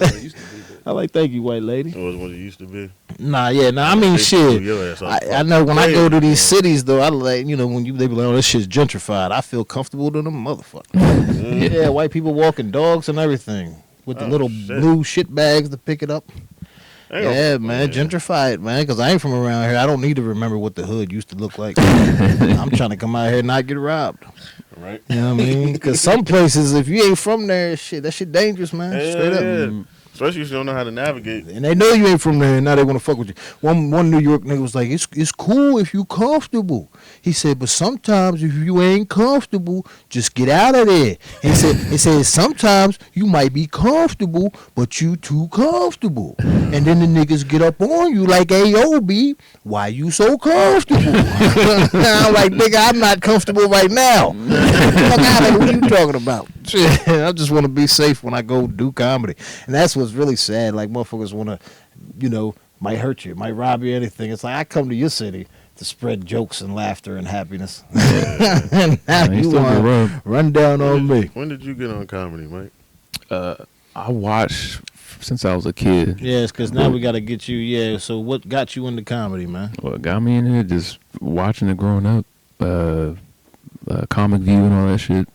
I like, thank you, white lady. It was what it used to be. Nah. I mean, They shit. threw your ass off the I know when I fucking go to stage, these cities, though, I like, you know, when they be like, oh, this shit's gentrified. I feel comfortable to them motherfuckers. Yeah, white people walking dogs and everything with the little shit. blue shit bags to pick it up. Yeah, man, gentrify it, man, because I ain't from around here. I don't need to remember what the hood used to look like. I'm trying to come out here and not get robbed. Right? You know what I mean? Because some places, if you ain't from there, that shit dangerous, man. Yeah, Straight up. yeah. Especially if you don't know how to navigate. And they know you ain't from there, and now they want to fuck with you. One New York nigga was like, it's cool if you comfortable. He said, but sometimes if you ain't comfortable, just get out of there. He said sometimes you might be comfortable, but you too comfortable. And then the niggas get up on you like, hey, yo, B, why you so comfortable? I'm like, nigga, I'm not comfortable right now. Fuck out of here, what are you talking about? Shit, I just want to be safe when I go do comedy. And that's what's really sad. Like, motherfuckers want to, might hurt you, might rob you, anything. It's like I come to your city to spread jokes and laughter and happiness. And now Man, you still get want rubbed. to run down on me. When did you get on comedy, Mike? I watched since I was a kid. Yes, because now we got to get you. Yeah, so what got you into comedy, man? What got me in it, just watching it growing up, Comic View and all that shit.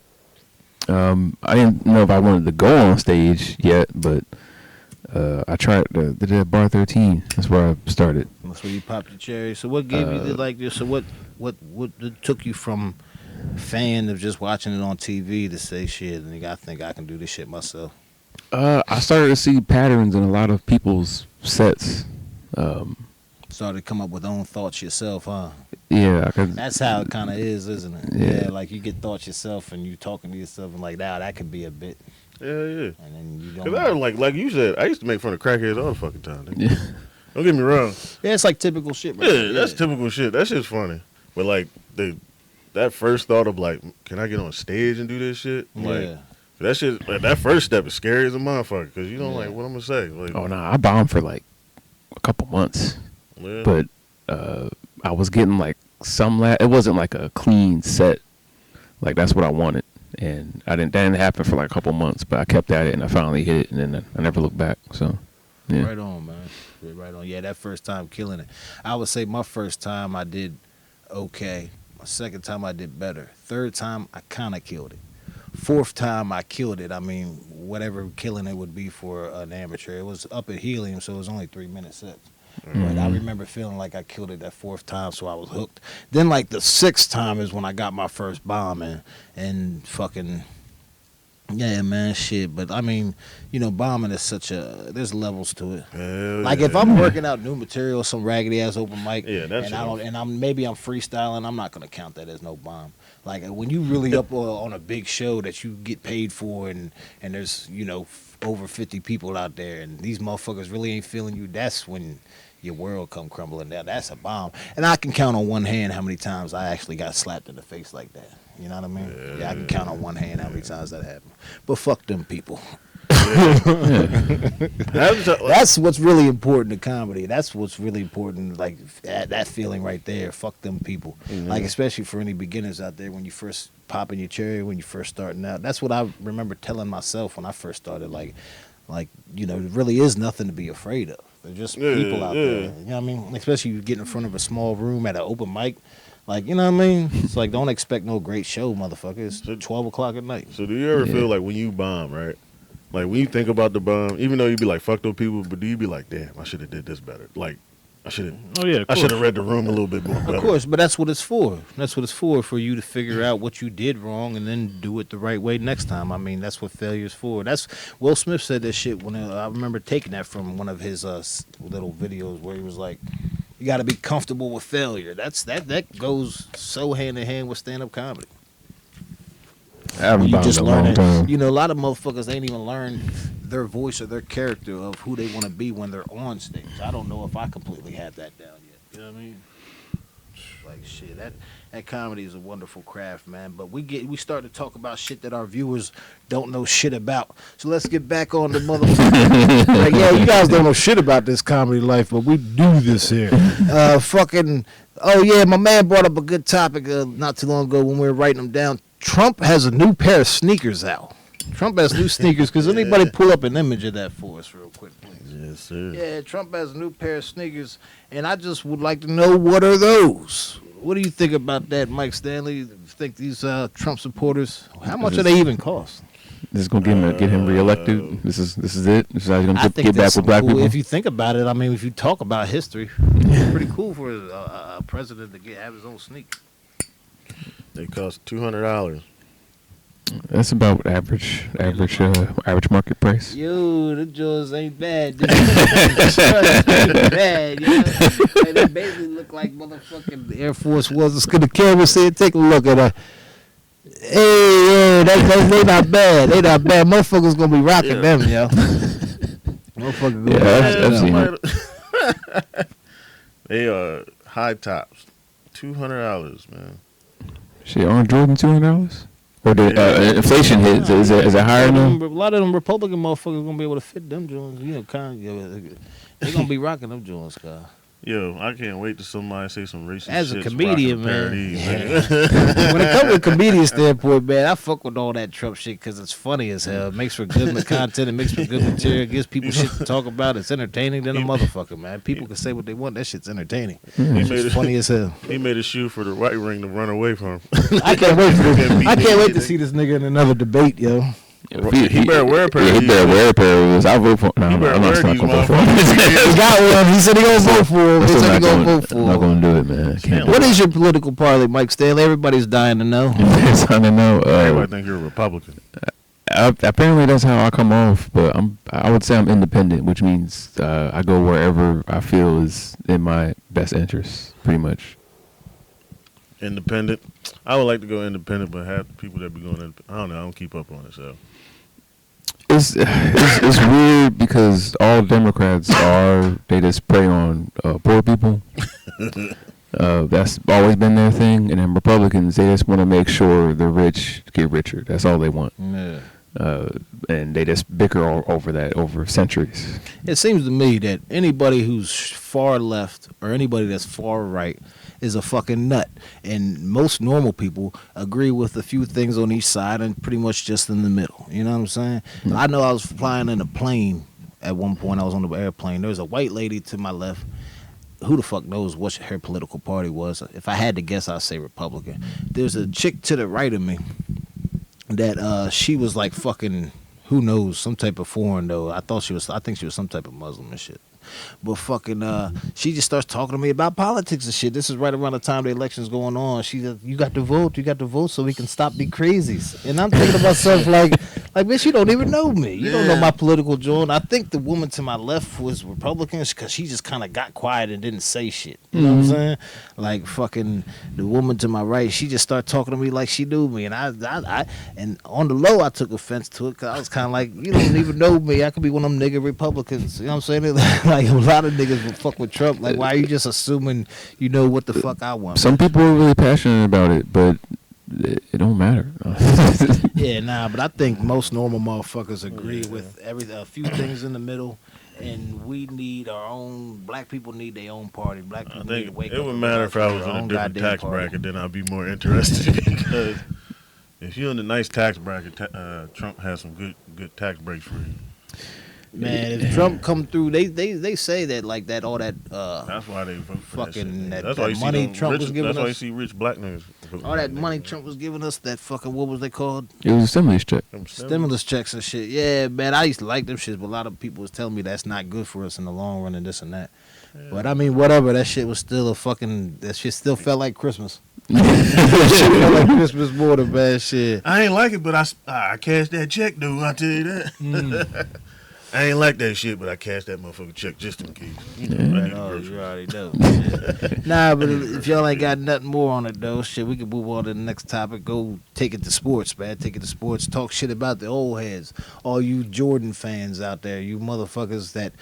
I didn't know if I wanted to go on stage yet, but I tried did it at Bar 13. That's where I started. That's where you popped your cherry. So what gave you the like this? So what took you from fan of just watching it on TV to say shit and I think I can do this shit myself? I started to see patterns in a lot of people's sets. Started to come up with own thoughts yourself, huh? Yeah, I could. That's how it kind of is, isn't it? Yeah. Like you get thoughts yourself and you talking to yourself and like, nah, that could be a bit. Yeah, yeah. And then you Because I don't. like you said, I used to make fun of crackheads all the fucking time. Nigga. Yeah. Don't get me wrong. Yeah, it's like typical shit. Right Yeah, there. that's typical shit. That shit's funny. But like that first thought of like, can I get on stage and do this shit? Like Yeah. that shit. Like, that first step is scary as a motherfucker because you don't Yeah. like what I'm gonna say. Like, Oh no, I bombed for like a couple months, yeah. but I was getting like some. It wasn't like a clean set. Like that's what I wanted, and that didn't happen for like a couple months. But I kept at it, and I finally hit it, and then I never looked back. So, yeah. Right on, man. Right on. Yeah, that first time killing it. I would say my first time I did okay. My second time I did better. Third time I kind of killed it. Fourth time I killed it. I mean, whatever killing it would be for an amateur. It was up at Helium, so it was only 3-minute sets. But I remember feeling like I killed it that fourth time, so I was hooked. Then, like, the sixth time is when I got my first bomb and fucking, yeah, man, shit. But, I mean, you know, bombing is there's levels to it. Hell Like yeah. if I'm working out new material, some raggedy ass open mic, Yeah, that's and I enough. don't, and I'm freestyling, I'm not gonna count that as no bomb. Like when you really up on a big show that you get paid for, and there's over 50 people out there, and these motherfuckers really ain't feeling you. That's when your world come crumbling down. That's a bomb, and I can count on one hand how many times I actually got slapped in the face like that. You know what I mean? Yeah, I can count on one hand how many times that happened. But fuck them people. That's what's really important to comedy. That's what's really important, like that feeling right there. Fuck them people. Like especially for any beginners out there when you first popping your cherry, when you first starting out. That's what I remember telling myself when I first started. Like there really is nothing to be afraid of. There's just people out there. You know what I mean? Especially you get in front of a small room at an open mic. Like, you know what I mean? It's like, don't expect no great show, motherfucker. It's 12 o'clock at night. So do you ever feel like when you bomb, right? Like when you think about the bomb, even though you be like, fuck those people, but do you be like, damn, I should have did this better? Like, I should have. Oh yeah, I should have read the room a little bit more. Better. Of course, but that's what it's for. That's what it's for you to figure out what you did wrong and then do it the right way next time. I mean, that's what failure's for. That's Will Smith said that shit when I remember taking that from one of his little videos where he was like, you got to be comfortable with failure. That goes so hand in hand with stand-up comedy. I haven't You bombed just in a learn long it. time. You know, a lot of motherfuckers ain't even learned their voice or their character of who they want to be when they're on stage. I don't know if I completely have that down yet. You know what I mean? Like shit, that comedy is a wonderful craft, man. But we start to talk about shit that our viewers don't know shit about. So let's get back on the motherfucker. Like, yeah, you guys don't know shit about this comedy life, but we do this here. Fucking. Oh yeah, my man brought up a good topic not too long ago when we were writing them down. Trump has a new pair of sneakers out. Trump has new sneakers. Because anybody pull up an image of that for us real quick, please? Yes, sir. Yeah, Trump has a new pair of sneakers, and I just would like to know, what are those? What do you think about that, Mike Stanley? You think these Trump supporters, how much do they even cost? This is gonna get him reelected. This is it. This is how he's gonna I think get back that's with black cool. people. If you think about it, I mean, if you talk about history, it's pretty cool for a president to have his own sneakers. They cost $200. That's about average market price. Yo, the jaws ain't bad. Dude. Ain't bad, you know? Like, they basically look like motherfucking Air Force Ones. Let's get the camera said, take a look at her. Hey, they not bad. They not bad. Motherfuckers gonna be rocking them, yo. Motherfucker gonna Yeah, be I've seen it. They are high tops. $200, man. Shit, aren't Jordan $200? Or the inflation hit? Is it higher now? A lot of them Republican motherfuckers gonna be able to fit them joints. You know, kind of. They gonna be rocking them joints, guys. Yo, I can't wait till somebody say some racist As a shit comedian, rocking man. parodies, Yeah. When it comes to a comedian standpoint, man, I fuck with all that Trump shit because it's funny as hell. It makes for good content. It makes for good material. It gives people shit to talk about. It's entertaining than a motherfucker, man. People can say what they want. That shit's entertaining. It's funny as hell. He made a shoe for the right ring to run away from. I can't wait for this. I can't wait to see this nigga in another debate, yo. He better wear a pair of He these. better wear a pair of these. I'll vote for. No, He I'm better not wear gonna these vote for him. He got one. He said he gonna vote for him. He said he gonna vote for I'm not him. gonna do it, man. I can't. What is your political party, Mike Stanley? Everybody's dying to know. Yes, I don't know. Everybody think you're a Republican. Apparently that's how I come off, but I would say I'm independent, which means I go wherever I feel is in my best interest, pretty much. Independent. I would like to go independent, but half the people that be going, I don't know. I don't keep up on it, so. It's weird because all Democrats they just prey on poor people. That's always been their thing, and then Republicans, they just want to make sure the rich get richer. That's all they want. Yeah. And they just bicker over that over centuries. It seems to me that anybody who's far left or anybody that's far right is a fucking nut. And most normal people agree with a few things on each side and pretty much just in the middle. You know what I'm saying? I know I was flying in a plane at one point. I was on the airplane. There was a white lady to my left. Who the fuck knows what her political party was? If I had to guess, I'd say Republican. There's a chick to the right of me that she was like fucking, who knows, some type of foreign though. I think she was some type of Muslim and shit. But fucking, she just starts talking to me about politics and shit. This is right around the time the election's going on. She said, you got to vote so we can stop the crazies. And I'm thinking to myself, like, bitch, you don't even know me. You don't know my political joint. I think the woman to my left was Republican because she just kind of got quiet and didn't say shit. You know what I'm saying? Like, fucking, the woman to my right, she just started talking to me like she knew me. And I and on the low, I took offense to it because I was kind of like, you don't even know me. I could be one of them nigga Republicans. You know what I'm saying? Like, a lot of niggas would fuck with Trump. Like, why are you just assuming you know what the fuck I want? Some people are really passionate about it, but it don't matter. Yeah, nah, but I think most normal motherfuckers agree with a few things in the middle, and we need our own. Black people need their own party. Black people I need to think wake it up. would and matter realize if I we was have in our a own different goddamn tax party. bracket, then I'd be more interested. Because if you're in the nice tax bracket, Trump has some good tax breaks for you. Man, if Trump come through, they say that like that all that That's why they vote for fucking that shit. that That's why you money see them Trump rich, was giving That's why you us. see rich black niggas voting All for that nigga. money Trump was giving us, that fucking, what was they called? It was a stimulus check. Them Stimulus checks and shit. Yeah, man, I used to like them shits, but a lot of people was telling me that's not good for us in the long run and this and that. But I mean, whatever. That shit was still that shit still felt like Christmas. That shit felt like Christmas more than bad shit. I ain't like it, but I cashed that check, dude. I tell you that. I ain't like that shit, but I cashed that motherfucking check just in case. You know, I need a Oh, grocery. you already know. Nah, but if y'all ain't got nothing more on it, though, shit, we can move on to the next topic. Go take it to sports, man. Take it to sports. Talk shit about the old heads. All you Jordan fans out there, you motherfuckers that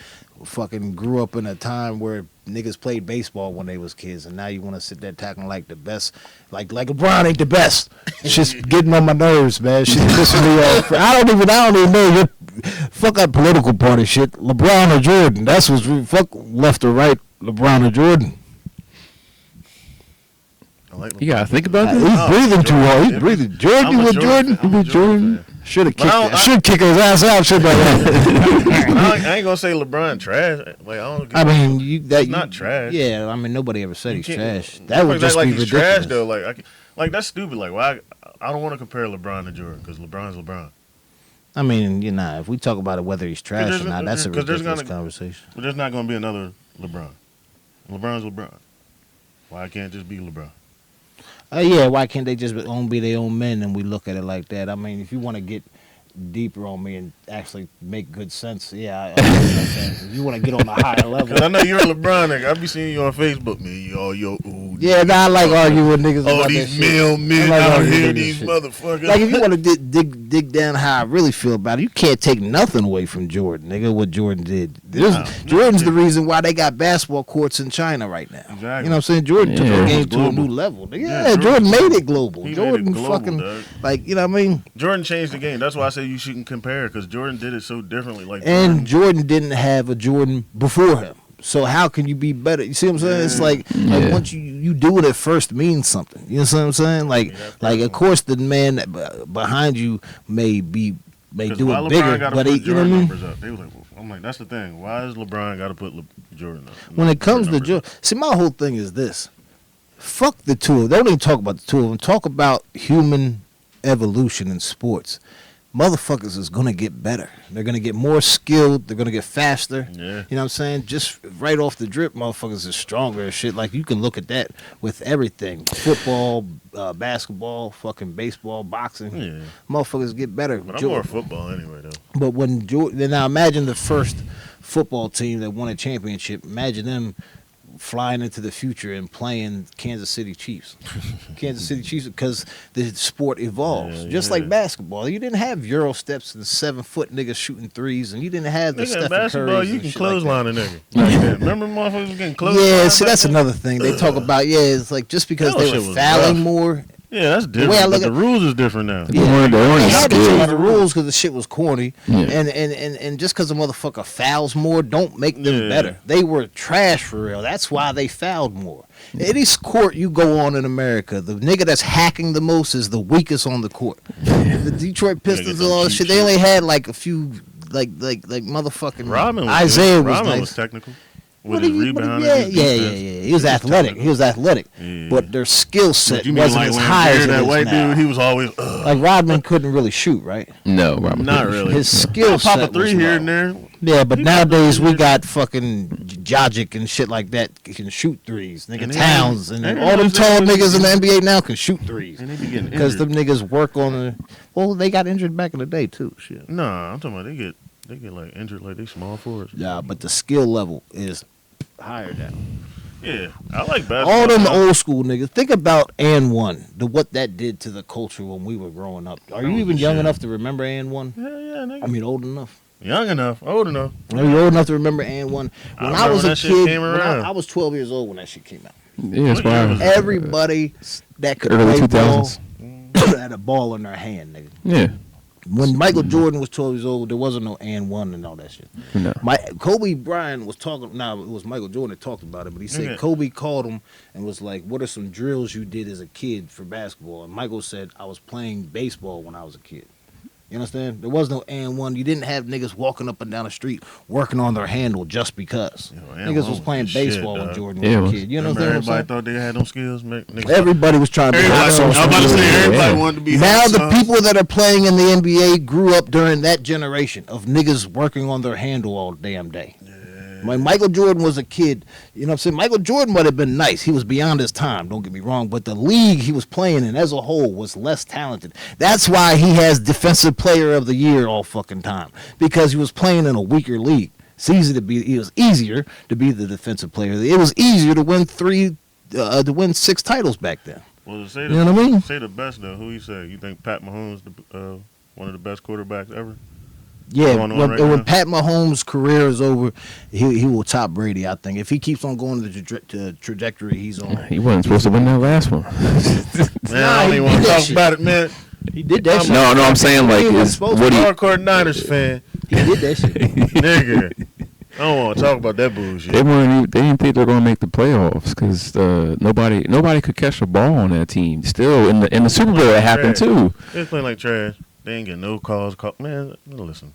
fucking grew up in a time where niggas played baseball when they was kids, and now you want to sit there talking like the best, like LeBron ain't the best. It's just getting on my nerves, man. Shit pissing me off. I don't even know your fuck that political party shit. LeBron or Jordan? That's what's fuck left or right. LeBron or Jordan? I like You gotta think about He's this. breathing too hard. He's If breathing. Jordan, I'm you a with Jordan Jordan? fan. I'm a Jordan fan. Should have But I don't- kicked. Should kick his ass out. Should have. I ain't gonna say LeBron trash. Like I don't. I mean, he's not trash. Yeah, I mean, nobody ever said You he's can't- trash. That would motherfuckers just act be like he's ridiculous. trash though. Like that's stupid. Like why? I don't want to compare LeBron to Jordan because LeBron's LeBron. I mean, if we talk about it, whether he's trash there's- or not, that's a 'cause there's ridiculous gonna- conversation. But there's not gonna be another LeBron. LeBron's LeBron. Why can't it just be LeBron? Yeah, why can't they just be their own men and we look at it like that? I mean, if you want to get deeper on me and actually make good sense, yeah. If you want to get on a higher level. Cause I know you're a LeBron nigga. I be seeing you on Facebook, man. Yeah, I like arguing with niggas All about these that shit. men I like out arguing here, with these shit. motherfuckers. Like, if you want to dig down how I really feel about it, you can't take nothing away from Jordan, nigga, what Jordan did. Jordan's the reason why they got basketball courts in China right now. Exactly. You know what I'm saying? Jordan took Yeah. the game to a Global. new level. Yeah, Yeah, Jordan Jordan- made it global. He made it Jordan global, fucking, dog. like, you know what I mean? Jordan changed the game. That's why I say you shouldn't compare because Jordan did it so differently. Like And Jordan didn't have a Jordan before him. So how can you be better? You see what I'm saying? It's like once you do it at first means something. You know what I'm saying? Like of course the man behind you may do it bigger, but you know what I mean? Numbers up. They was like, I'm like, that's the thing. Why does LeBron got to put Jordan up? When it comes to Jordan, see, my whole thing is this: fuck the two of them. Don't even talk about the two of them. Talk about human evolution in sports. Motherfuckers is gonna get better. They're gonna get more skilled. They're gonna get faster. Yeah. You know what I'm saying? Just right off the drip, motherfuckers is stronger and shit. Like you can look at that with everything: football, basketball, fucking baseball, boxing. Yeah. Motherfuckers get better. But I'm more football anyway, though. But when Jordan, now imagine the first football team that won a championship. Imagine them flying into the future and playing Kansas City Chiefs. Kansas City Chiefs, because the sport evolves. Just like basketball. You didn't have Euro steps and 7-foot niggas shooting threes, and you didn't have the Nigga, Stephen basketball, Currys you and can shit like clothesline that. a nigga. Like that. Remember motherfuckers getting clothesline? Yeah, see, that's another thing. They talk about, it's like just because That they shit were was fouling rough. more. Yeah, that's way I different. look But at- the rules is different now. They weren't They had to change skilled. the rules because the shit was corny, Yeah. and just because a motherfucker fouls more, don't make them Yeah. better. They were trash for real. That's why they fouled more. Any court you go on in America, the nigga that's hacking the most is the weakest on the court. The Detroit Pistons and all that shit, they only had like a few, like motherfucking Rodman was Isaiah good. was Rodman nice. was technical. What With do his you- what do rebound you- and his defense. He was athletic. technical. He was athletic, Yeah. but their skill set But you mean wasn't like as when high as Jared, it that is white now. dude, he was always Like Rodman couldn't really shoot, right? No, Robert. not really. His skill Pop a set three was here low. and there. Yeah, but He got nowadays threes we in. got fucking Jogic and shit like that can shoot threes. Nigga And they- Towns and and all them they- tall niggas in the NBA now can shoot threes. And they be getting Because injured. them niggas work on the. Well, they got injured back in the day too. Shit. Nah, I'm talking about they get like injured like they small forwards. Yeah, but the skill level is higher now. Yeah, I like basketball. All them man. old school niggas. Think about and one. What that did to the culture when we were growing up. Are That you was even the young shit. enough to remember and one? Yeah, nigga. I mean, old enough. Young enough, old enough. Are you old enough to remember and one? When I remember was when a that shit kid, came when around. I was 12 years old when that shit came out. Yeah, that's What why. year was that? Everybody that could Early play ball 2000s. had a ball in their hand, nigga. Yeah. When Michael Jordan was 12 years old, there wasn't no and one and all that shit. No. Kobe Bryant was talking. Now it was Michael Jordan that talked about it, but he said Okay. Kobe called him and was like, "What are some drills you did as a kid for basketball?" And Michael said, "I was playing baseball when I was a kid." You understand? There was no and one. You didn't have niggas walking up and down the street working on their handle just because. Yo, and Niggas one was playing was the shit, baseball when dog. Jordan Yeah, was a it kid. You Remember understand what I'm everybody saying? thought they had them skills. Niggas, Everybody was trying to be everybody, hot I was sauce about to say skills. everybody Yeah. wanted to be Now hot the sauce. people that are playing in the NBA grew up during that generation of niggas working on their handle all damn day. When Michael Jordan was a kid, you know what I'm saying? Michael Jordan would have been nice. He was beyond his time, don't get me wrong. But the league he was playing in as a whole was less talented. That's why he has Defensive Player of the Year all fucking time. Because he was playing in a weaker league. It was easier to be the defensive player. It was easier to win to win 6 titles back then. Well, to say You know what I mean? Say the best though. Who you say? You think Pat Mahomes one of the best quarterbacks ever? Yeah, Going on when, right when now? Pat Mahomes' career is over, he will top Brady, I think. If he keeps on going the trajectory he's on. He wasn't supposed to win that last one. Man, Nah, I don't he even want did to that talk shit. about it, man. He did that shit. No, I'm saying like He was is supposed what he. Hardcore Niners fan, He did that shit. nigga. I don't want to talk about that bullshit. They didn't think they were going to make the playoffs because nobody could catch a ball on that team. Still in the Super Bowl it happened too. They was playing like trash. They ain't getting no calls. Man, listen,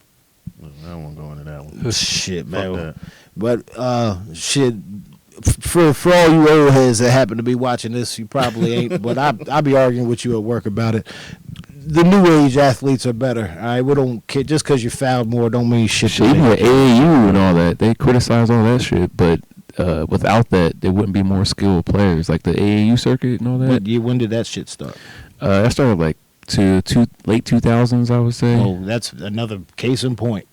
I don't want to go into that one. Shit, Fuck man. that. But shit. For all you old heads that happen to be watching this, you probably ain't. But I'll be arguing with you at work about it. The new age athletes are better. All right, we don't care. Just because you fouled more, don't mean shit. to Even me. with AAU and all that, they criticize all that shit. But without that, there wouldn't be more skilled players like the AAU circuit and all that. When did that shit start? That started like late 2000s, I would say. Oh, that's another case in point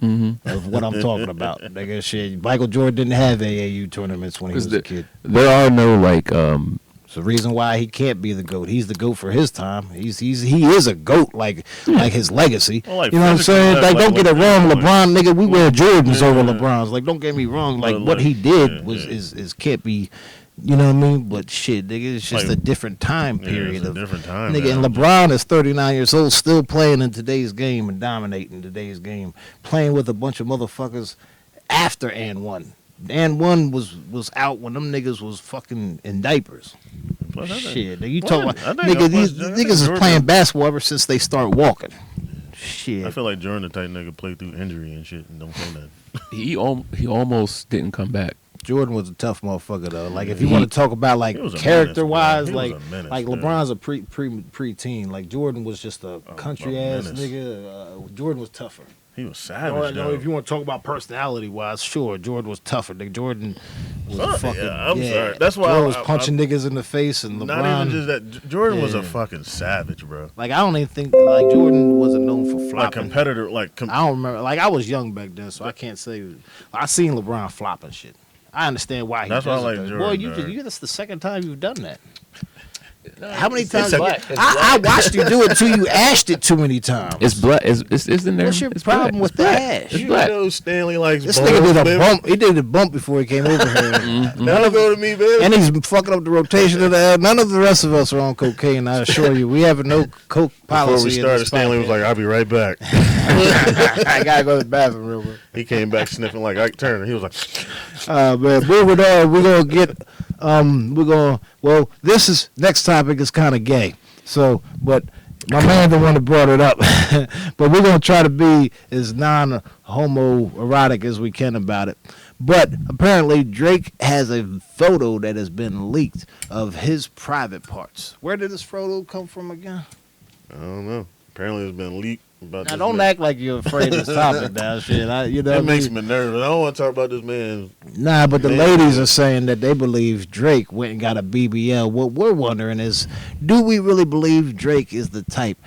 of what I'm talking about. Nigga, shit. Michael Jordan didn't have AAU tournaments when he was a kid. There are no like It's the reason why he can't be the GOAT. He's the GOAT for his time. He is a GOAT like his legacy. Well, like you know what I'm physically, saying? like- Like, don't like- get it wrong, like- LeBron, nigga, we wear Jordans Yeah. over LeBrons. Like, don't get me wrong. Like, But, what like, he did yeah, was yeah. is can't be You know what I mean? But shit, nigga, it's just Like, a different time Yeah, period it's a of different time. nigga. man. And LeBron is 39 years old, still playing in today's game and dominating today's game, playing with a bunch of motherfuckers after and one. And one was out when them niggas was fucking in diapers. Plus, I think- Shit, nigga, you Well, talking about I think- nigga? These I think niggas is Jordan- playing basketball ever since they start walking. Shit. I feel like Jordan the type nigga play through injury and shit and don't play nothing. He almost didn't come back. Jordan was a tough motherfucker though. Like if you He- want to talk about like He was a character menace, wise, bro. He like was a menace, like man. LeBron's a pre-teen. Like Jordan was just a country ass menace. nigga. Jordan was tougher. He was No, savage. no, though. if you want to talk about personality wise, sure, Jordan was tougher. Nigga, Jordan was Fuck, fucking. yeah, I'm sorry. That's why Jordan I- was I- punching niggas in the face, and LeBron. Not even just that. Jordan was Yeah. a fucking savage, bro. Like I don't even think like Jordan wasn't known for Like flopping. competitor, I don't remember. Like I was young back then, so I can't say. I seen LeBron flopping shit. I understand why he That's why does I it, like though. Jordan, Boy, dog. that's the second time you've done that. How many It's times? black. It's I watched you do it too. You ashed it too many times. It's black. It's in there. What's your It's problem black. with It's the black. ash? It's You black. know Stanley likes This balls, nigga did a baby. bump. He did a bump before he came over here. None of go to me, baby. And he's fucking up the rotation of the air. None of the rest of us are on cocaine, I assure you. We have no coke policy. Before we in started, this Stanley was podcast. like, "I'll be right back." I gotta go to the bathroom real quick. He came back sniffing like Ike Turner. He was like, Man, moving on, we're gonna get well, this is next topic is kind of gay. So, but my man the one that brought it up. But we're gonna try to be as non-homoerotic as we can about it. But apparently Drake has a photo that has been leaked of his private parts. Where did this photo come from again? "I don't know." Apparently, it's been leaked about Now this don't man. act like you're afraid of this topic now, shit. That makes me nervous. I don't want to talk about this man. Nah, but the Man. ladies are saying that they believe Drake went and got a BBL. What we're wondering is, do we really believe Drake is the type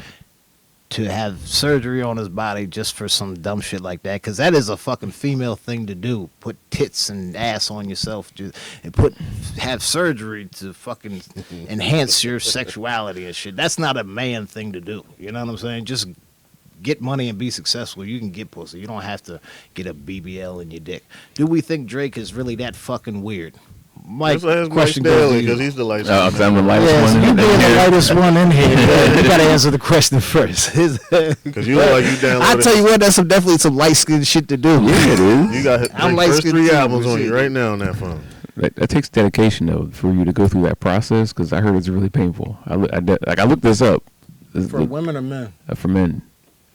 to have surgery on his body just for some dumb shit like that? Because that is a fucking female thing to do. Put tits and ass on yourself and have surgery to fucking enhance your sexuality and shit. That's not a man thing to do. You know what I'm saying? Just get money and be successful. You can get pussy. You don't have to get a BBL in your dick. Do we think Drake is really that fucking weird? Mike, That's why it's Mike question goes Stanley to because you. he's the light. Oh, 'cause I'm the lightest Yeah, so one. you in being the here. lightest one in here. You gotta answer the question first. Because you look like you downloaded. I tell you what, that's definitely some light skinned shit to do. Yeah, it is. You got I'm the light first skinned 3 too, albums but on you shit. right now on that phone. That takes dedication though for you to go through that process because I heard it's really painful. I looked this up. For women or men? For men.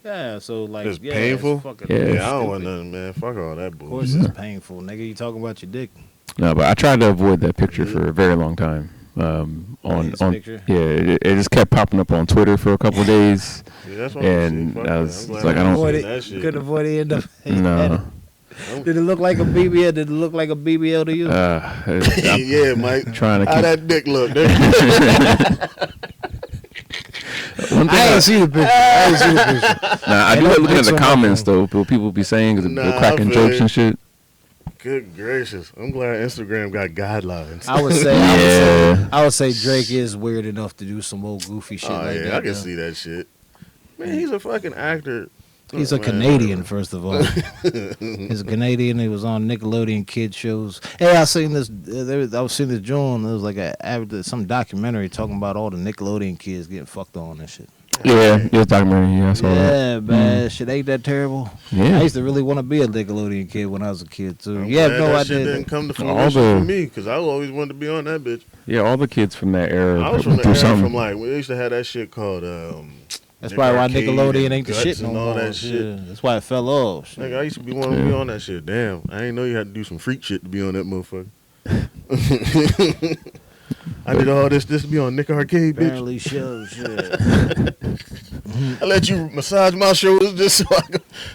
Yeah, so like It's yeah, painful? It's fucking Yeah. Yeah, I don't want stupid. nothing, man. Fuck all that Of course, bullshit. it's painful, nigga. You talking about your dick? No, but I tried to avoid that picture for a very long time. His picture? Yeah, it just kept popping up on Twitter for a couple of days. Yeah, that's what And I'm saying. Fuck I that. was I'm glad like, I don't- ain't Avoid seen it. that shit. Couldn't avoid it. End up. No, Did it look like a BBL? Did it look like a BBL to you? I'm Yeah, Mike. trying to How keep. that dick look? nigga? One thing I ain't see the picture. I ain't see the picture. Nah, I Ain't do no like looking at pics the on my comments phone. though. What people be saying because Nah, they're I cracking feel jokes it. and shit. Good gracious. I'm glad Instagram got guidelines. I would say, Yeah. I would say Drake is weird enough to do some old goofy shit Oh, like yeah, that. I can though. see that shit. Man, he's a fucking actor. He's Oh, a man, Canadian, first of all. He's a Canadian. He was on Nickelodeon kid shows. Hey, I seen this. I was seeing this joint. There was like some documentary talking about all the Nickelodeon kids getting fucked on and shit. Yeah, yeah, documentary. Yeah, I saw that. Yeah, man, shit ain't that terrible. Yeah. I used to really want to be a Nickelodeon kid when I was a kid too. I'm You have glad no that shit idea. didn't come to All fruition the- for me because I always wanted to be on that bitch. Yeah, all the kids from that era I was from went the through era something. from like we used to have that shit called. That's Nick probably why Arcade Nickelodeon and ain't the Guts shit no and all more. that shit. Yeah, that's why it fell off. Shit. Nigga, I used to be wanting to be on that shit. Damn, I didn't know you had to do some freak shit to be on that motherfucker. I did all this to be on Nick Arcade, bitch. Apparently shows. Shit. I let you massage my shoulders just so I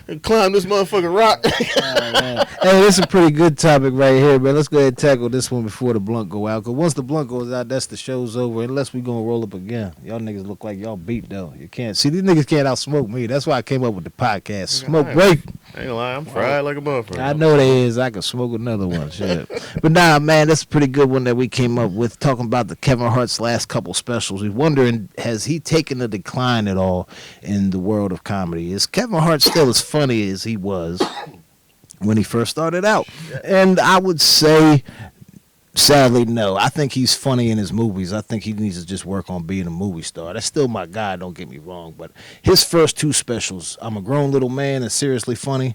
could climb this motherfucking rock. Oh, man. Hey, this is a pretty good topic right here, man. Let's go ahead and tackle this one before the blunt go out. Because once the blunt goes out, that's the show's over. Unless we going to roll up again. Y'all niggas look like y'all beat, though. You can't. See, these niggas can't outsmoke me. That's why I came up with the podcast. Smoke Right. break. I ain't gonna lie, I'm fried like a motherfucker. I know they is. I could smoke another one. Shit. But nah, man, that's a pretty good one that we came up with, talking about the Kevin Hart's last couple specials. We're wondering, has he taken a decline at all in the world of comedy? Is Kevin Hart still as funny as he was when he first started out? And I would say Sadly, no. I think he's funny in his movies. I think he needs to just work on being a movie star. That's still my guy, don't get me wrong. But his first two specials, I'm a Grown Little Man and Seriously Funny,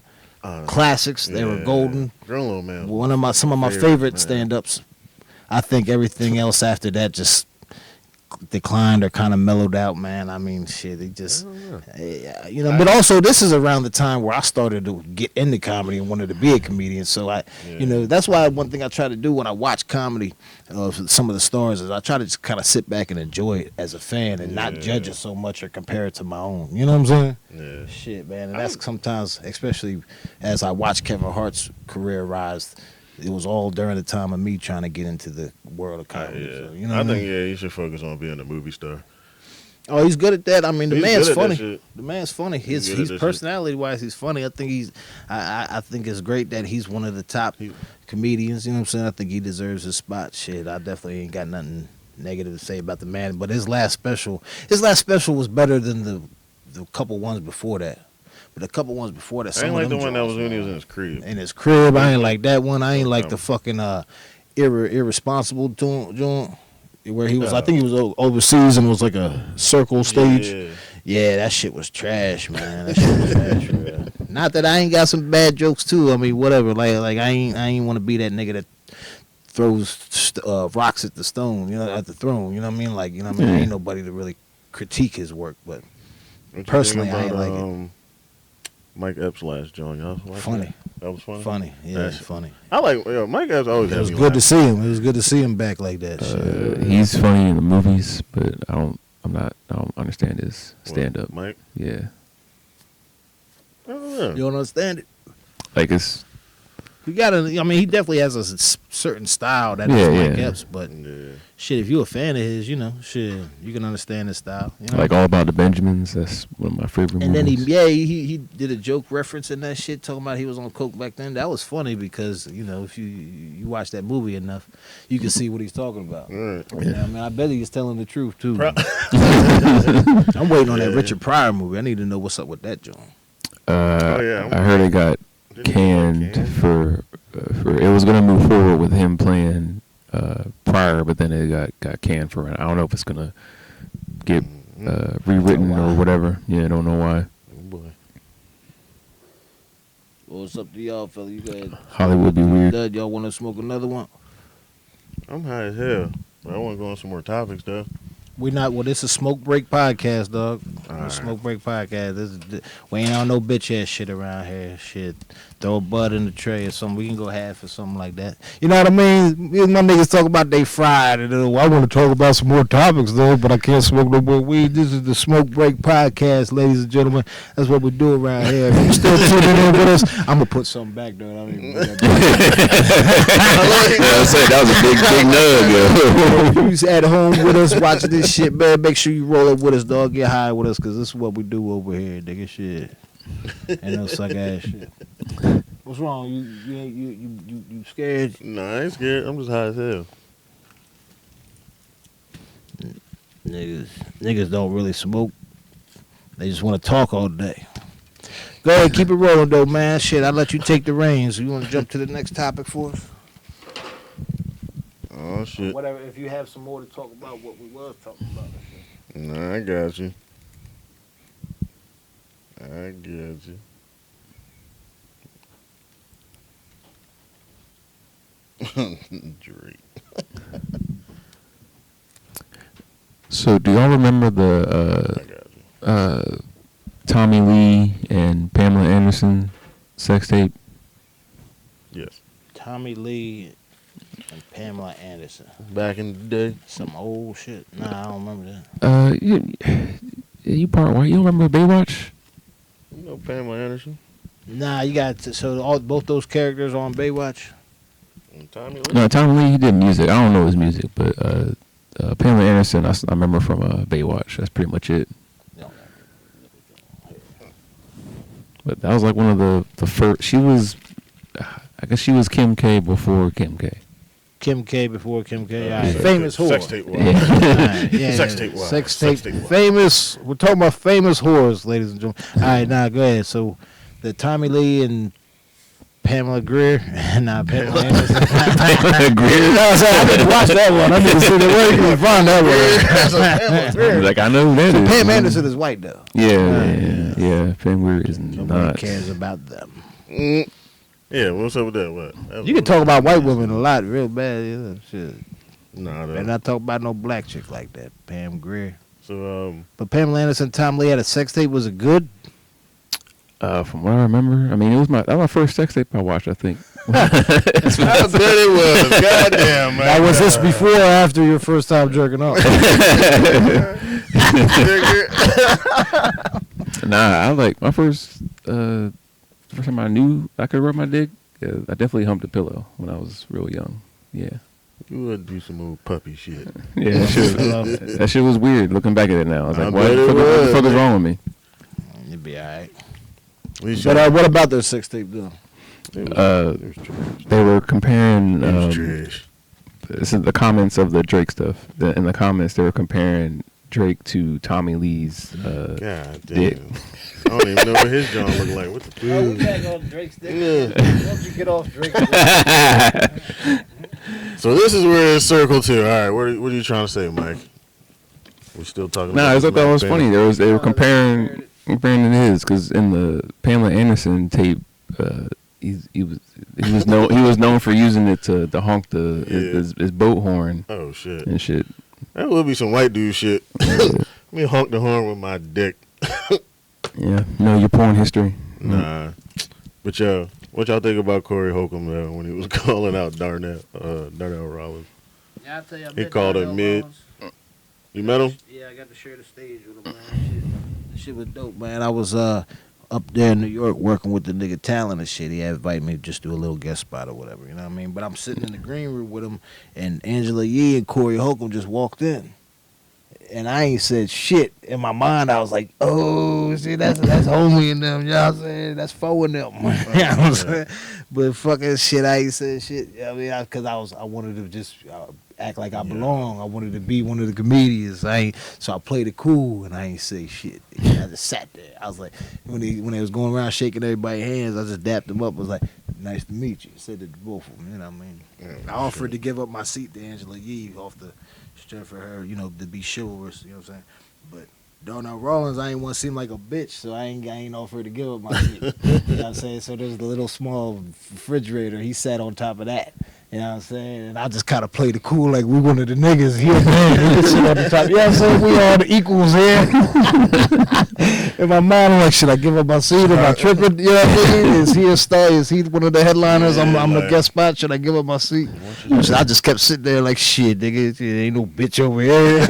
classics. They were golden. Grown Little Man. Some of my favorite man. stand-ups. I think everything else after that just declined or kind of mellowed out, man. I mean, shit, they just, but also this is around the time where I started to get into comedy and wanted to be a comedian. So that's why one thing I try to do when I watch comedy of some of the stars is I try to just kind of sit back and enjoy it as a fan and not judge it so much or compare it to my own. You know what I'm saying? Yeah. Shit, man. And that's sometimes, especially as I watch Kevin Hart's career rise, it was all during the time of me trying to get into the world of comedy. So, you know I what think mean? he should focus on being a movie star. Oh, he's good at that. I mean, the He's man's good at that funny. shit. The man's funny. He's good at He's that shit. personality wise, he's funny. I think I think it's great that he's one of the top comedians. You know what I'm saying? I think he deserves his spot. Shit, I definitely ain't got nothing negative to say about the man. But his last special was better than the couple ones before that. But the couple ones before that, I some ain't of like the them one that was joints, when he man. was in his crib. In his crib, I ain't like that one. I ain't like the fucking irresponsible joint where he was. I think he was overseas and it was like a circle stage. Yeah, that shit was trash, man. That shit was trash. Man. Not that I ain't got some bad jokes too. I mean, whatever. Like I ain't want to be that nigga that throws rocks at the stone. You know, at the throne. You know what I mean? Like, you know what I mean? I ain't nobody to really critique his work, but What you personally, think I ain't about, like it. Mike Epps' last joint, y'all. watch Funny. That? That was funny. Funny, yeah, That's- funny. I like Mike Epps. Always It had was me good to laughing. see him. It was good to see him back like that. Shit. He's funny in the movies, but I don't understand his stand up. Mike. Yeah, I don't know. You don't understand it. like it's He he definitely has a certain style that is Yeah, Mike yeah. Epps, but Yeah. shit, if you're a fan of his, shit, you can understand his style. You know? like All About the Benjamins. That's one of my favorite and then movies. he did a joke referencing that shit, talking about he was on coke back then. That was funny because if you watch that movie enough, you can see what he's talking about. All right. You know what I mean, I bet he's telling the truth too. Pro- I'm waiting on that Richard Pryor movie. I need to know what's up with that joint. yeah. I heard it got canned for it was gonna move forward with him playing Pryor, but then it got canned for it. I don't know if it's gonna get rewritten or whatever. Yeah, I don't know why. Oh, boy. Well, what's up to y'all, fella? You guys, Hollywood be weird. Dud, y'all want to smoke another one? I'm high as hell. But I want to go on some more topics, though. We not. Well, this is Smoke Break Podcast, dog. Alright. Smoke Break Podcast. We ain't on no bitch ass shit around here. Shit, throw a bud in the tray or something. We can go half or something like that. You know what I mean? Me and my niggas talk about they fried. And I want to talk about some more topics though, but I can't smoke no more weed. This is the Smoke Break Podcast, ladies and gentlemen. That's what we do around here. If you still tuning in with us, I'm gonna put something back there. I don't even put that back. That was a big nug. If you's at home with us watching this shit, man, make sure you roll up with us, dog. Get high with us, because this is what we do over here, nigga. Shit. Ain't no suck ass shit. What's wrong? You scared? No, I ain't scared. I'm just high as hell. Niggas don't really smoke. They just want to talk all day. Go ahead, keep it rolling, though, man. Shit, I'll let you take the reins. You want to jump to the next topic for us? Oh, shit. Whatever, if you have some more to talk about what we was talking about. Nah, I got you. I got you. Drake. So, do y'all remember I the got you. Tommy Lee and Pamela Anderson sex tape? Yes. Tommy Lee and Pamela Anderson. Back in the day. Some old shit. Nah, I don't remember that. You part white. You don't remember Baywatch? You know Pamela Anderson? Nah, you got both those characters on Baywatch. And Tommy Lee? No, Tommy Lee, he did music. I don't know his music, but Pamela Anderson, I remember from Baywatch. That's pretty much it. But that was like one of the first. She was, I guess she was Kim K before Kim K. Kim K before Kim K. All right. Sex Famous tape- whore. Sex tape. Yeah. Alright, yeah, Sex tape wise. Sex Sex tape. tape wise. Famous. We're talking about famous whores, ladies and gentlemen. All right, now go ahead. So, the Tommy Lee and Pamela Greer. Nah, Pamela Anderson. Greer. No, so I didn't watch that one. I need to see the where you can find that one. Like, I know who that So is. Pam Anderson is white though. Yeah. Pam Greer is Nobody nuts. cares about them. Yeah, what's up with that? What? You can talk about white women a lot, real bad. Yeah, shit. Nah, And not talk about no black chick like that, Pam Grier. So But Pamela Anderson, Tom Lee had a sex tape. Was it good? From what I remember, I mean, that was my first sex tape I watched, I think. how good it was. Goddamn, man. Now, was this before or after your first time jerking off? Nah, I like my first time I knew I could rub my dick. I definitely humped a pillow when I was real young. Yeah. You would do some old puppy shit. Yeah, that shit was weird. Looking back at it now, I was I like, bet what it the was, fuck is man. wrong with me? You'd be all right. But What about their sex tape, though? They were comparing trash. this is the comments of the Drake stuff. In the comments, they were comparing Drake to Tommy Lee's God damn. dick. I don't even know what his John look like. What the fuck? back on Drake's dick. Yeah. Once you get off Drake. So this is where it's circled to. All right, what are you trying to say, Mike? We still talking No, about I thought that Black was Panther? funny. They were comparing it is because in the Pamela Anderson tape, he was known for using it to honk his boat horn Oh shit. and shit. That would be some white dude shit. Let me honk the horn with my dick. Yeah, know your porn history. Nah. But what y'all think about Corey Holcomb when he was calling out Darnell Rollins? Yeah, I'll tell you, I He met called Darnell him mid. Rollins. You met him? Yeah, I got to share the stage with him, man. Shit was dope, man. I was up there in New York working with the nigga Talent and shit. He had invited me to just do a little guest spot or whatever, you know what I mean? But I'm sitting in the green room with him, and Angela Yee and Corey Holcomb just walked in. And I ain't said shit. In my mind, I was like, oh, see, that's homie and them, you know what I'm saying? That's foe in them. You know what I'm saying? But fucking shit, I ain't said shit. I mean, because I wanted to just act like I belong. I wanted to be one of the comedians. So I played it cool, and I ain't say shit. I just sat there. I was like, when they was going around shaking everybody's hands, I just dapped them up. I was like, nice to meet you. Said it to both of them, you know what I mean? Yeah, I offered to give up my seat to Angela Yee off the strength for her, you know, to be chivalrous, you know what I'm saying? But Darnell Rollins, I ain't want to seem like a bitch, so I ain't offered to give up my seat. You know what I'm saying? So there's the little small refrigerator. He sat on top of that. You know what I'm saying? And I just kind of played it cool like we one of the niggas here, man. He can sit on the top. You know what I'm saying? We all the equals here. In my mind, I'm like, should I give up my seat? Am I tripping? You know what I mean? Is he a star? Is he one of the headliners? Yeah, I'm the like- guest spot. Should I give up my seat? I just kept sitting there like, shit, nigga. Ain't no bitch over here.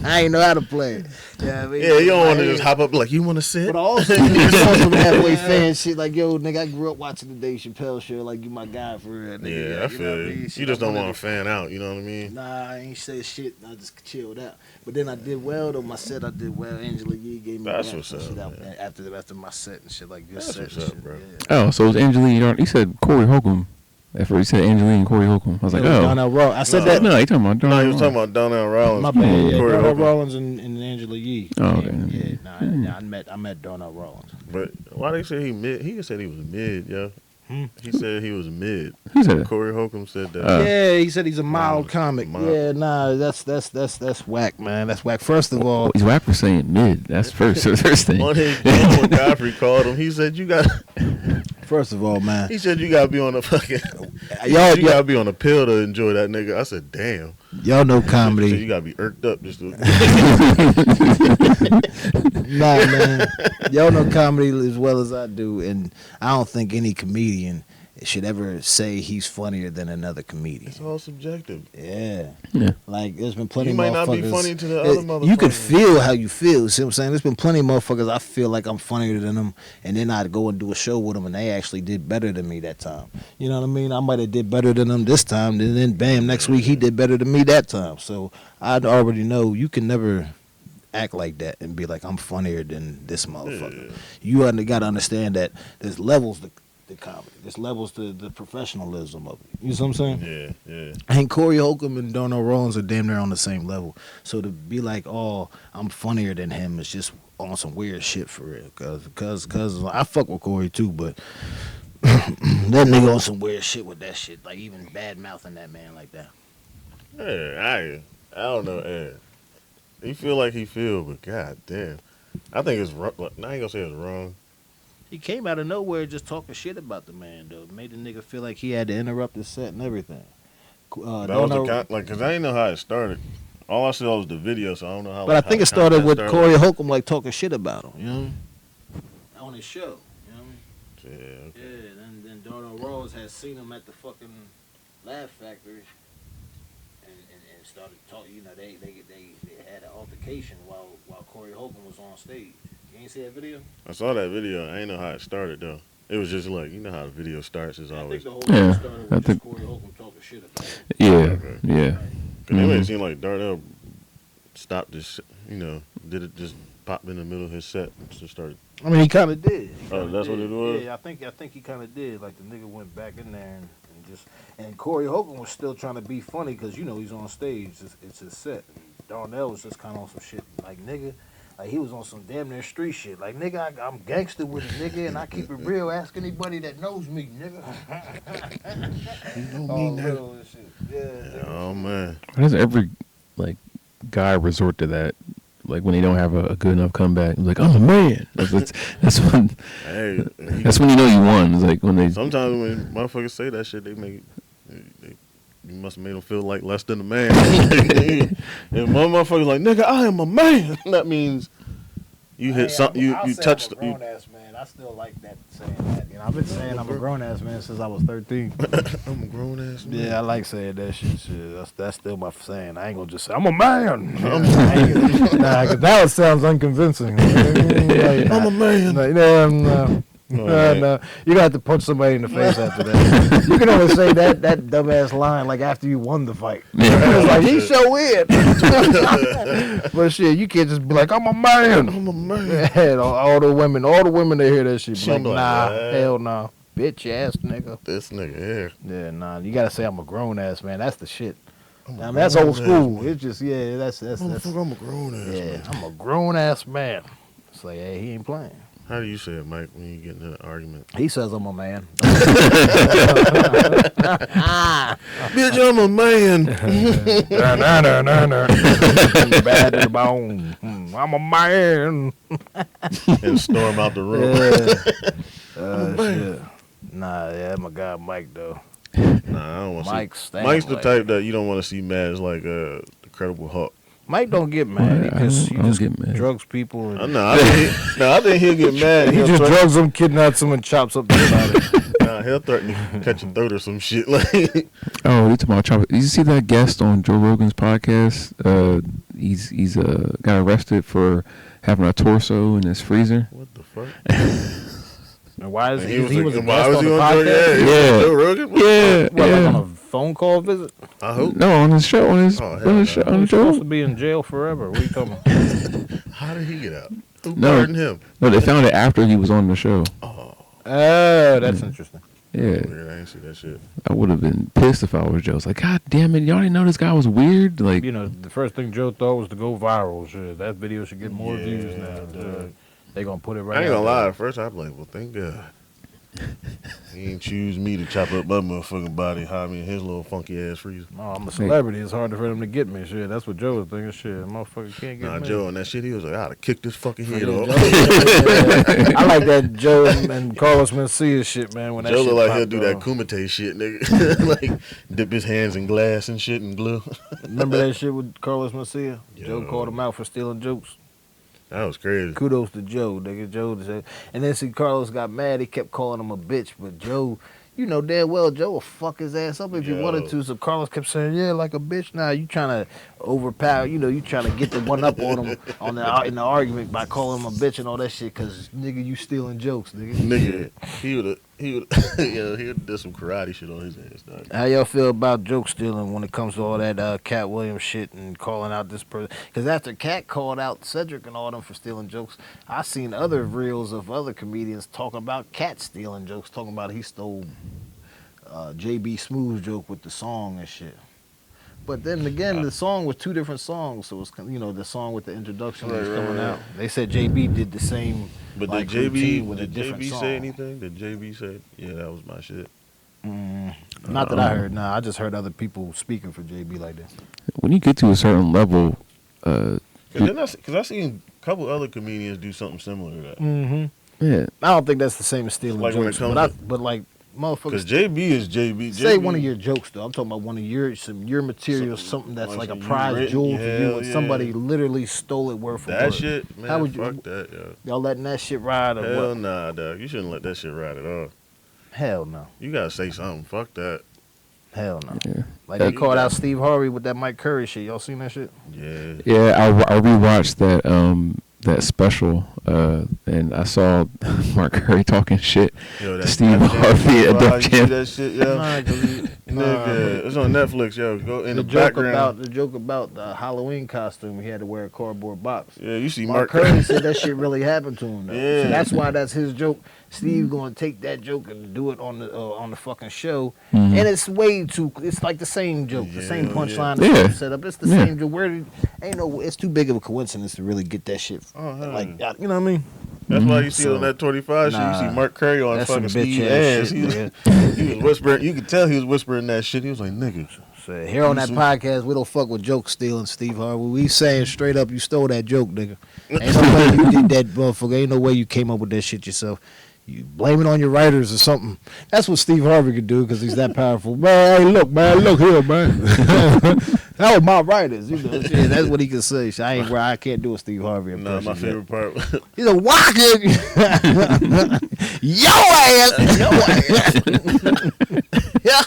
I ain't know how to play it. You know what I mean? Yeah, you don't want to just hop up like, you want to sit? But also, it's on some halfway fan shit. Like, yo, nigga, I grew up watching the Dave Chappelle show. Like, you my guy for real, nigga. Yeah, I feel know what I you. mean? You Shit, just I don't wanted want to fan out, you know what I mean? Nah, I ain't say shit. I just chilled out. But then I did well, though. My set, I did well. Angela Yee gave me That's that what's and up, shit out man. after my set and shit. Like, good That's set what's and up, shit. bro. Yeah. Oh, so it was Angelina. You said Corey Holcomb. At first, you said Angelina and Corey Holcomb. I was like, It was Oh. Darnell Rollins. I said No. that. No, you talking about No, Darnell he was talking Rollins. about Darnell Rollins. My bad. Yeah, Corey Darnell Holcomb. Rollins and Angela Yee. Oh, okay. Yeah, I met Darnell Rollins. But why they say he mid? He said he was mid, yo. Hmm? He said he was mid. Who said that? Corey Holcomb said that. Yeah, he said he's a mild comic. Mild. Yeah, nah, that's whack, man. That's whack. First of all, These rappers saying mid. That's first thing. On his show, when Godfrey called him, he said you got. man, He said you gotta be on a fucking. y'all, You gotta be on a pill to enjoy that nigga. I said, damn. y'all know He said, comedy. you gotta be irked up just to. Nah, man. Y'all know comedy as well as I do, and I don't think any comedian should ever say he's funnier than another comedian. It's all subjective. Yeah. Yeah. Like, there's been plenty You of might not be motherfuckers- funny to the other motherfuckers. You can feel how you feel. See what I'm saying? There's been plenty of motherfuckers I feel like I'm funnier than them, and then I'd go and do a show with them, and they actually did better than me that time. You know what I mean? I might have did better than them this time, and then bam, next week he did better than me that time. So I'd already know you can never act like that and be like, I'm funnier than this motherfucker. You got to understand that there's levels to comedy. There's levels to the professionalism of it. You know what I'm saying? Yeah. I think Corey Holcomb and Darnell Rollins are damn near on the same level. So to be like, oh, I'm funnier than him is just on some weird shit for real. Cause I fuck with Corey too, but That nigga on some weird shit with that shit. Like even bad mouthing that man like that. Yeah, I don't know, Ed. He feel like he feel, but god damn. I think it's wrong. I ain't gonna say it's wrong. He came out of nowhere just talking shit about the man though. Made the nigga feel like he had to interrupt his set and everything. That was the kind, like, cause I didn't know how it started. All I saw was the video, so I don't know how. But I think how it started with started. Corey Holcomb like talking shit about him. You know what I mean? On his show. You know what I mean? Yeah, okay. Yeah, then Darnell Rose had seen him at the fucking Laugh Factory and started talking. You know, they had an altercation while Corey Holcomb was on stage. You ain't see that video? I saw that video. I ain't know how it started though. It was just like, you know how the video starts is I always. think the whole Yeah, thing started I with think- just Corey Holcomb talking shit about him. Yeah, Okay. yeah. Cause they made Mhm. it seem like Darnell stopped this. You know, did it just pop in the middle of his set and just started. I mean, he kind of did. Oh, that's what it was? Yeah, I think he kind of did. Like the nigga went back in there and Corey Holcomb was still trying to be funny because you know he's on stage. It's his set. And Darnell was just kind of on some shit like nigga. Like he was on some damn near street shit. Like nigga, I'm gangster with it, nigga, and I keep it real. Ask anybody that knows me, nigga. You know All me now. little and shit. Yeah. Oh man. Why does every like guy resort to that? Like when they don't have a good enough comeback, like I'm a man. That's when Hey, that's when you know you won. It's like when they sometimes when motherfuckers say that shit, they make you must have made them feel like less than a man. And one motherfucker's like, nigga, I am a man. That means you hit something. You touched. I'm a grown ass man. I still like that saying that. You know, I've been saying I'm a grown ass man since I was 13. I'm a grown ass man. Yeah, I like saying that shit. That's still my saying. I ain't gonna just say I'm a man. Nah, 'cause now it sounds unconvincing. Like, I'm a man. No. No, you gotta have to punch somebody in the face after that. You can only say that dumbass line like after you won the fight. It's like he so weird. But shit, you can't just be like I'm a man. I'm a man. And all the women they hear that shit. Be She like, be like, nah, "Nah." hell no, bitch ass nigga. This nigga here. Yeah, nah, you gotta say I'm a grown ass man. That's the shit. I'm I a mean, that's grown old ass school. man. It's just that's Motherfucker, I'm a grown ass yeah. man. I'm a grown ass man. It's like hey, he ain't playing. How do you say it, Mike, when you get in an argument? He says I'm a man. Bitch, I'm a man. Bad to the bone. I'm a man. And storm out the room. Shit. Nah, yeah, my guy Mike though. Nah, I don't want to see. Mike's Mike's the type that you don't want to see mad as like the Incredible Hulk. Mike don't get mad. Yeah, He just I don't get mad. drugs people. And I think he'll get mad. he He'll just threaten, drugs them, kidnaps them, and chops up their body. he'll threaten to catch a throat or some shit. Like, Oh, you talking about Chopper? Did you see that guest on Joe Rogan's podcast? He's got arrested for having a torso in his freezer. what the fuck? And why is And he was a why guest was on he the on podcast? Joe? Yeah. Joe Rogan? Yeah, What, like on yeah. a phone call visit? I hope. No, on his show, on his Oh, hell on his show, no. on the He's supposed show. to be in jail forever. What are you talking about? How did he get out? Who No. pardoned him? No, they found it after he was on the show. Oh, Oh, that's interesting. Yeah, weird. I ain't see that shit. I would have been pissed if I was Joe. It's like, God damn it, y'all didn't know this guy was weird. Like, You know, the first thing Joe thought was to go viral. Shit, that video should get more Yeah, views now. dude. They gonna put it right. I ain't out gonna there. lie. At first, I'm like, well, thank God. He ain't choose me to chop up my motherfucking body, hide me in his little funky ass freezer. No, I'm a celebrity. It's hard for them to get me. Shit, that's what Joe was thinking. Shit, motherfucker can't get Nah, me. Joe on that shit, he was like, I oughta kick this fucking head Yeah, off. Joe- I like that Joe and Carlos Mencia shit, man. When that Joe shit look like he'll popped do that off. Kumite shit, nigga. Like, dip his hands in glass and shit and glue. Remember that shit with Carlos Mencia? Joe Yo. called him out for stealing jokes. That was crazy. Kudos to Joe, nigga. Joe said, and then see Carlos got mad. He kept calling him a bitch, but Joe, you know damn well Joe will fuck his ass up if he Yo. wanted to. So Carlos kept saying, "Yeah, like a bitch." Now you trying to overpower, you know, you trying to get the one up on him in the argument by calling him a bitch and all that shit. Cause nigga, you stealing jokes, nigga. Nigga, he would he would do some karate shit on his ass, dog. How y'all feel about joke stealing when it comes to all that Cat Williams shit and calling out this person? Because after Cat called out Cedric and all them for stealing jokes, I seen other reels of other comedians talking about Cat stealing jokes, talking about he stole JB Smooth's joke with the song and shit. But then again, the song was 2 different songs, so it's the song with the introduction was Right, coming right. out. They said JB did the same. But like, did routine with a did different JB song. say anything? Did JB say, yeah, that was my shit? Not that I heard. Nah, I just heard other people speaking for JB like this. When you get to a certain level, Because I seen a couple other comedians do something similar to that. Mm-hmm. yeah, I don't think that's the same as stealing Like when it jokes, comes but like Because motherfuckers. JB is JB. Say JB one of your jokes though. I'm talking about one of your material, something that's like a something you prize written, jewel to you, hell and yeah. somebody literally stole it word for that word. shit, man. How would you- fuck that, yo. Y'all letting that shit ride or Hell what? nah, dog. You shouldn't let that shit ride at all. Hell no. You gotta say something. Fuck that. Hell no. yeah. Like Yeah, they you called got- out Steve Harvey with that Mike Curry shit. Y'all seen that shit? Yeah. Yeah, I rewatched that special, and I saw Mark Curry talking shit. Yo, to Steve Harvey at Def you see Jam. that shit, yo? Nah, 'cause Nigga, it's on Netflix, yo. Go in the joke background. the joke about the Halloween costume, he had to wear a cardboard box. Yeah, you see Mark Mark Curry said that shit really happened to him. Though. Yeah. So that's why that's his joke. Steve gonna take that joke and do it on the fucking show, Mhm. and it's way too. It's like the same joke, the same Yeah, punchline, yeah. the same setup. It's the Yeah. same joke. Ain't no. It's too big of a coincidence to really get that shit. Oh, hell Like yeah. you know what I mean? That's why you see So, on that 25 shit, you nah. see Mark Curry on That's some fucking bitch Steve ass ass. shit, He was whispering. You could tell he was whispering that shit. He was like, nigga. So here on that podcast, we don't fuck with joke stealing, Steve Harvey. We saying straight up, you stole that joke, nigga. Ain't no way you did that, motherfucker. Ain't no way you came up with that shit yourself. You blame it on your writers or something. That's what Steve Harvey could do because he's that powerful. Man, hey, look here, man. That was my writers. You know, shit, that's what he can say. Shit, I can't do a Steve Harvey Nah, impression. my favorite part. He's a walking. Yo ass. Yeah.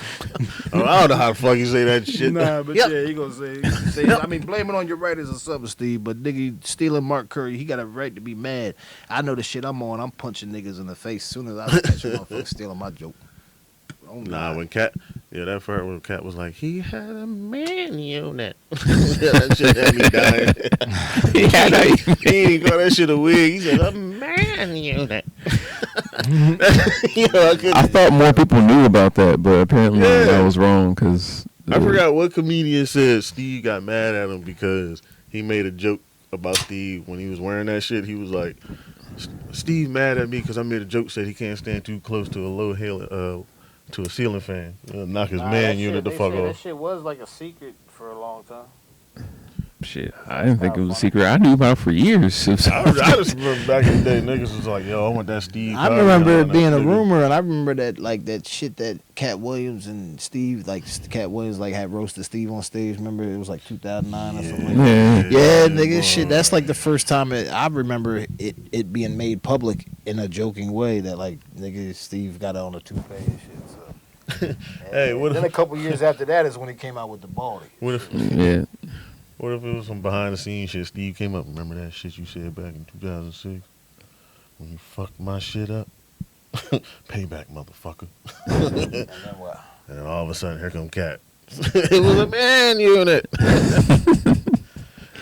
Oh, I don't know how the fuck you say that shit. Nah, but Yep. yeah, he gonna say I mean, blame it on your writers or something, Steve. But nigga, stealing Mark Curry, he got a right to be mad. I know the shit I'm on. I'm punching niggas in the face soon as I catch a motherfucker stealing my joke. Don't Nah, lie. when Cat, that part when Cat was like, he had a man unit. Yeah, that shit had me dying. Yeah, I know. He ain't call that shit a wig. He said a man unit. I thought more people knew about that, but apparently Yeah. I was wrong because I forgot what comedian said Steve got mad at him because he made a joke about Steve when he was wearing that shit. He was like, Steve mad at me because I made a joke said he can't stand too close to to a ceiling fan. It'll knock his man unit the fuck off. shit was like a secret for a long time. shit. I didn't think it was a secret. I knew about it for years. I just remember back in the day, niggas was like, yo, I want that Steve. I Harvey remember on it that being a nigga. rumor, and I remember that like that shit that Cat Williams and Steve, like Cat Williams, like had roasted Steve on stage. Remember it was like 2009 or something like that. Yeah. Yeah, nigga, boy. shit. That's like the first time I remember it being made public in a joking way that like nigga Steve got it on a toupee and shit. So. Hey, what then if- a couple years after that is when he came out with the baldy. What if, Yeah. what if it was some behind the scenes shit? Steve came up. Remember that shit you said back in 2006 when you fucked my shit up? Payback, motherfucker. And then what? And then all of a sudden, here come Cat. It was a man unit.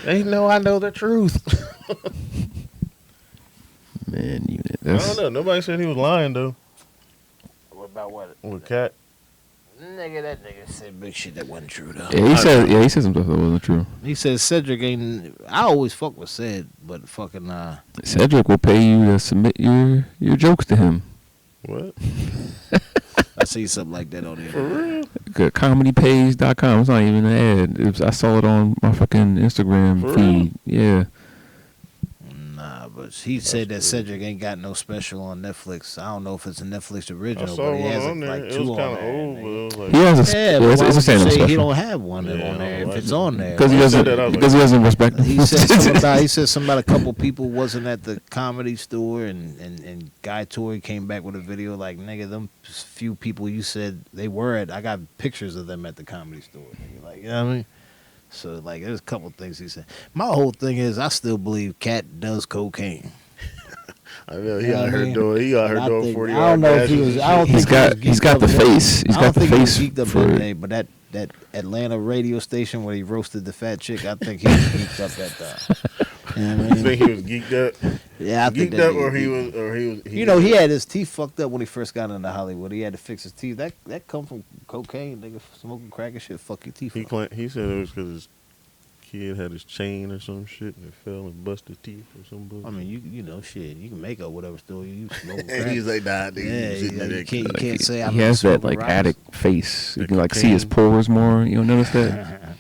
They know I know the truth. Man, unit. I don't know. Nobody said he was lying though. What about what? With Cat. Nigga, that nigga said big shit that wasn't true though. Yeah, he said some stuff that wasn't true. He said Cedric ain't. I always fuck with Ced, but fucking Cedric will pay you to submit your jokes to him. What? I see something like that on the For internet. real? Good, ComedyPage.com. It's not even an ad. I saw it on my fucking Instagram For feed. Yeah. Nah, but he said that Cedric ain't got no special on Netflix. I don't know if it's a Netflix I original, saw but he one has on there. like It two was on kind of there. old, but it was like. He has a Yeah, but it's why a would you stand-up say he special. don't have one Yeah, on there I if it's know. on there? Because he When I said doesn't that, I was because he doesn't respect He said something about a couple people wasn't at the Comedy Store and Guy Tori came back with a video like, nigga, them few people you said they were at, I got pictures of them at the Comedy Store. Nigga. Like, you know what I mean? So like there's a couple things he said. My whole thing is I still believe Cat does cocaine. I know he You know out what I here mean? doing. He out here I doing think- 40 I don't know if he was. I don't He's think he was got geeked the up that- face. He's I got don't the think he was face geeked up for that it. day, but that Atlanta radio station where he roasted the fat chick, I think he was geeked up that time. You know what I You mean? think he was geeked up? Yeah, I think Geeked that up, or nigga he geeked. was, or he was. You know, he had his teeth fucked up when he first got into Hollywood. He had to fix his teeth. That come from cocaine, nigga, smoking crack and shit, fuck your teeth. He up. he said it was because his kid had his chain or some shit and it fell and busted his teeth or some bullshit. I mean, you know, shit, you can make up whatever story you smoke. And he's like, nah, nigga, Yeah, you sitting in you that can't- car. can't say he I'm has that smoking like rocks. addict face. You The can like see his cocaine. pores more. You don't notice that?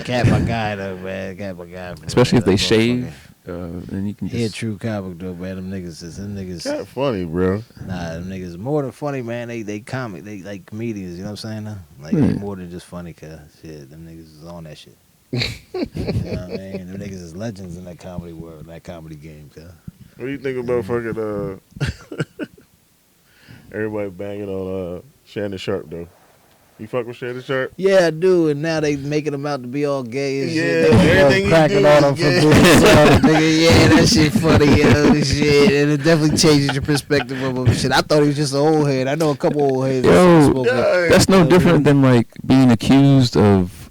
Cat my guy though, man. Cat my guy. Man. Especially if they That shave, then you can He a just. true comic though, man. Them niggas. Cat funny, bro. Nah, them niggas more than funny, man. They comic. They like comedians. You know what I'm saying? Like Yeah. they more than just funny, cause shit, them niggas is on that shit. You know what I mean? Them niggas is legends in that comedy world, that comedy game, cuz. What do you think about fucking everybody banging on Shannon Sharp though? You fuck with Shannon Sharp? Yeah, I do, and now they making him out to be all gay and shit. Yeah, They everything he cracking do on is him for gay. doing something, nigga. Yeah, that shit funny, yo, shit, and it definitely changes your perspective of him. Shit, I thought he was just an old head. I know a couple old heads. that Yo, smoke it. yeah. That's no different than like being accused of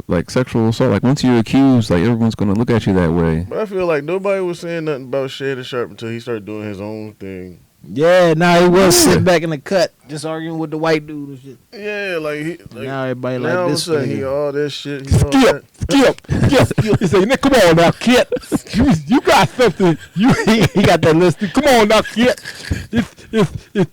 like sexual assault. Like once you're accused, like everyone's gonna look at you that way. But I feel like nobody was saying nothing about Shannon Sharp until he started doing his own thing. Yeah, now he was Yeah. sitting back in the cut, just arguing with the white dude and shit. Yeah, Now everybody now like all of a this sudden he nigga. all this shit. He all Skip, skip. He say, "Nick, come on now, kid. You got something. He got that list. Come on now, kid.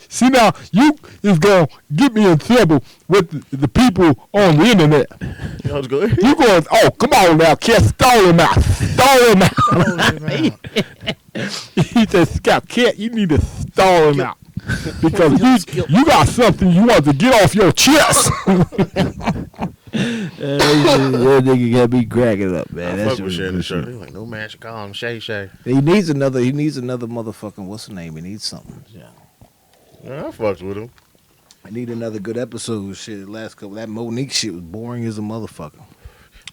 See now, you is gonna get me in trouble with the people on the internet. that. Y'all just go, You going? Oh, come on now, kid. Stall him out. Stall him out." He said, "Scott, kid, you need to stall him out because you got something you want to get off your chest." That nigga got me cracking up, man. I That fuck shit with was Shannon good Sharp. shit. He like, no man should call him Shay Shay. He needs another motherfucking, what's the name? He needs something. Yeah. Yeah, I fucks with him. I need another good episode. Shit, last couple, that Monique shit was boring as a motherfucker.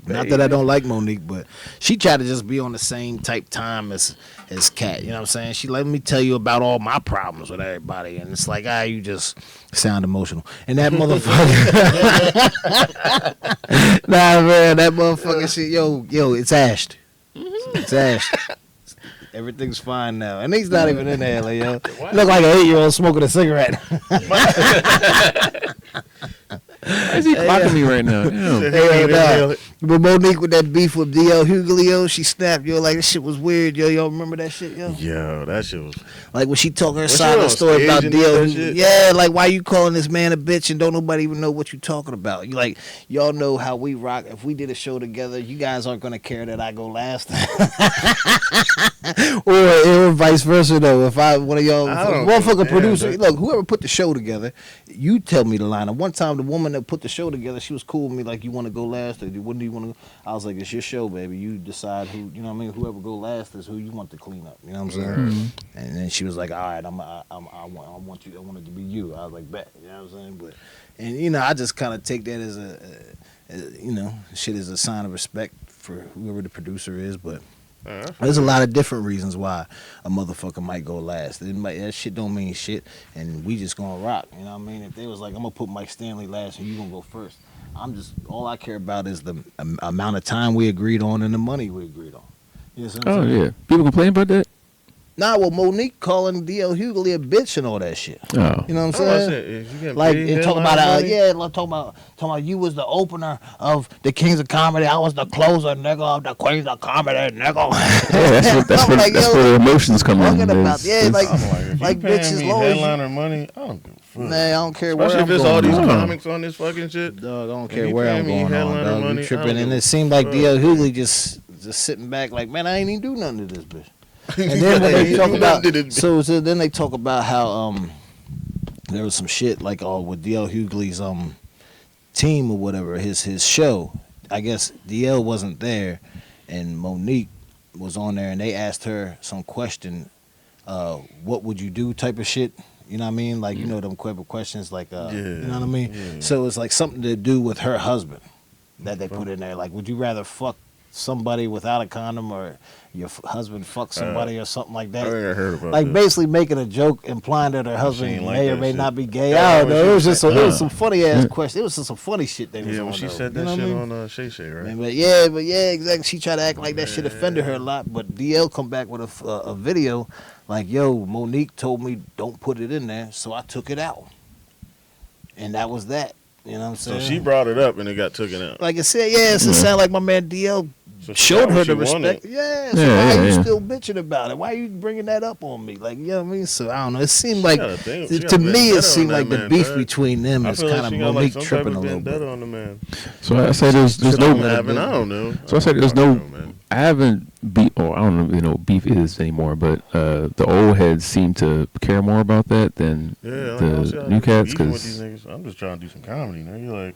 Not that I don't like Monique, but she tried to just be on the same type time as Kat. You know what I'm saying? She let me tell you about all my problems with everybody, and it's like, you just sound emotional. And that motherfucker, nah, man, that motherfucker shit, yo, it's ashed. It's ashed. Everything's fine now, and he's not even in there, like, yo. Look like an 8-year-old smoking a cigarette. Why is he clocking me right now? Damn. Hey, nah. But Monique with that beef with DL Hughley, yo, she snapped, yo, like, this shit was weird, yo. Y'all remember that shit, yo? Yo, that shit was. Like, when she told her Was she side of the on story stage about and DL that Hughley. shit? Yeah, like, why you calling this man a bitch and don't nobody even know what you talking about? You like, y'all know how we rock. If we did a show together, you guys aren't going to care that I go last. or vice versa, though. If one of y'all, I don't motherfucker give a producer, damn, look, whoever put the show together, you tell me the line. And one time, the woman that put the show together, she was cool with me, like, you want to go last, or when do you want to go? I was like, it's your show, baby. You decide who, you know what I mean? Whoever go last is who you want to clean up. You know what I'm saying? Mhm. And then she was like, all right, I want it to be you. I was like, bet. You know what I'm saying? But, and, you know, I just kind of take that as you know, shit is a sign of respect for whoever the producer is, but there's a lot of different reasons why a motherfucker might go last. That shit don't mean shit, and we just gonna rock. You know what I mean? If they was like, I'm gonna put Mike Stanley last and you gonna go first, all I care about is the amount of time we agreed on and the money we agreed on. You know what I'm Oh saying? yeah, people complain about that. Nah, well, Monique calling DL Hughley a bitch and all that shit. Oh, You know what I'm I saying? said, if you get Like, paid and talking headline about, money, like, talking about you was the opener of the Kings of Comedy. I was the closer, nigga, of the Queens of Comedy, nigga. yeah, that's I'm like, that's yo, where the emotions come in. talking about- There's- yeah, there's- like- I'm like, if like, you paying bitch, as me long as you- headliner money, I don't give a fuck. Man, I don't care where Especially I'm if it's going. all these on. comics on this fucking shit. Dog, I don't If care you where paying I'm me going on, headliner dog. money, You I tripping. don't And give it seemed like a DL fuck. Hughley just sitting back like, man, I ain't even do nothing to this bitch. And then when they talk about, so then they talk about how there was some shit like with DL Hughley's team or whatever, his show. I guess DL wasn't there, and Monique was on there, and they asked her some question, what would you do type of shit. You know what I mean? Like, you know them questions like, you know what I mean? Yeah. So it's like something to do with her husband that they put in there. Like, would you rather fuck somebody without a condom or your husband fuck somebody or something like I that? think I heard about Like that. basically making a joke implying that her husband ain't like may or that may shit. not be gay. Yeah, I don't when know. she It was just said- it was some funny ass questions. It was just some funny shit they was Yeah, on. when she though. said You that know shit what I mean? on Shay Shay, right? Man, but yeah, exactly. She tried to act like that shit offended her a lot, but DL come back with a video like, yo, Monique told me don't put it in there, so I took it out. and that was that. You know what I'm So saying? she brought it up and it got taken out. like I said, it sounded like my man DL So she showed got her what the she wanted. respect. Yeah, so Yeah, why yeah, are you yeah. still bitching about it? Why are you bringing that up on me? Like, you know what I mean? So I don't know. It seemed She like got a thing- she got to a me, vendetta it seemed on that like the man, beef dog. between them I is feel kind like of she got like Monique some type tripping of a little vendetta bit. on the man. So I say there's Shit no. on that. Having, I don't know. So I said there's no. man. I haven't beef. Or I don't know. Beef is anymore. But the old heads seem to care more about that than Yeah, like, I don't see the how new you cats. beefing with these Because niggas. I'm just trying to do some comedy. Now you're like,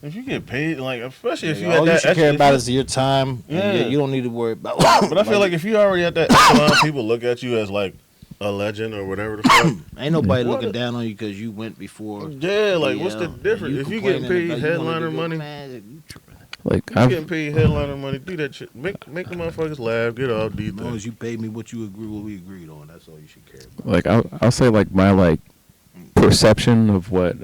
if you get paid, like especially if you all had you that should extra, care if about you- is your time. Yeah. And you don't need to worry about. But I feel like if you already at that echelon, people look at you as like a legend or whatever the fuck. ain't nobody What looking a- down on you because you went before. Yeah, like what's the DL, difference? and If you getting complaining paid about you wanted headliner to go, money, man, you tripping. like you I've getting paid headliner money, do that shit. Make the motherfuckers laugh, get off, do As long things. as you pay me what you agree, what we agreed on, that's all you should care about. like I'll say like my like perception of what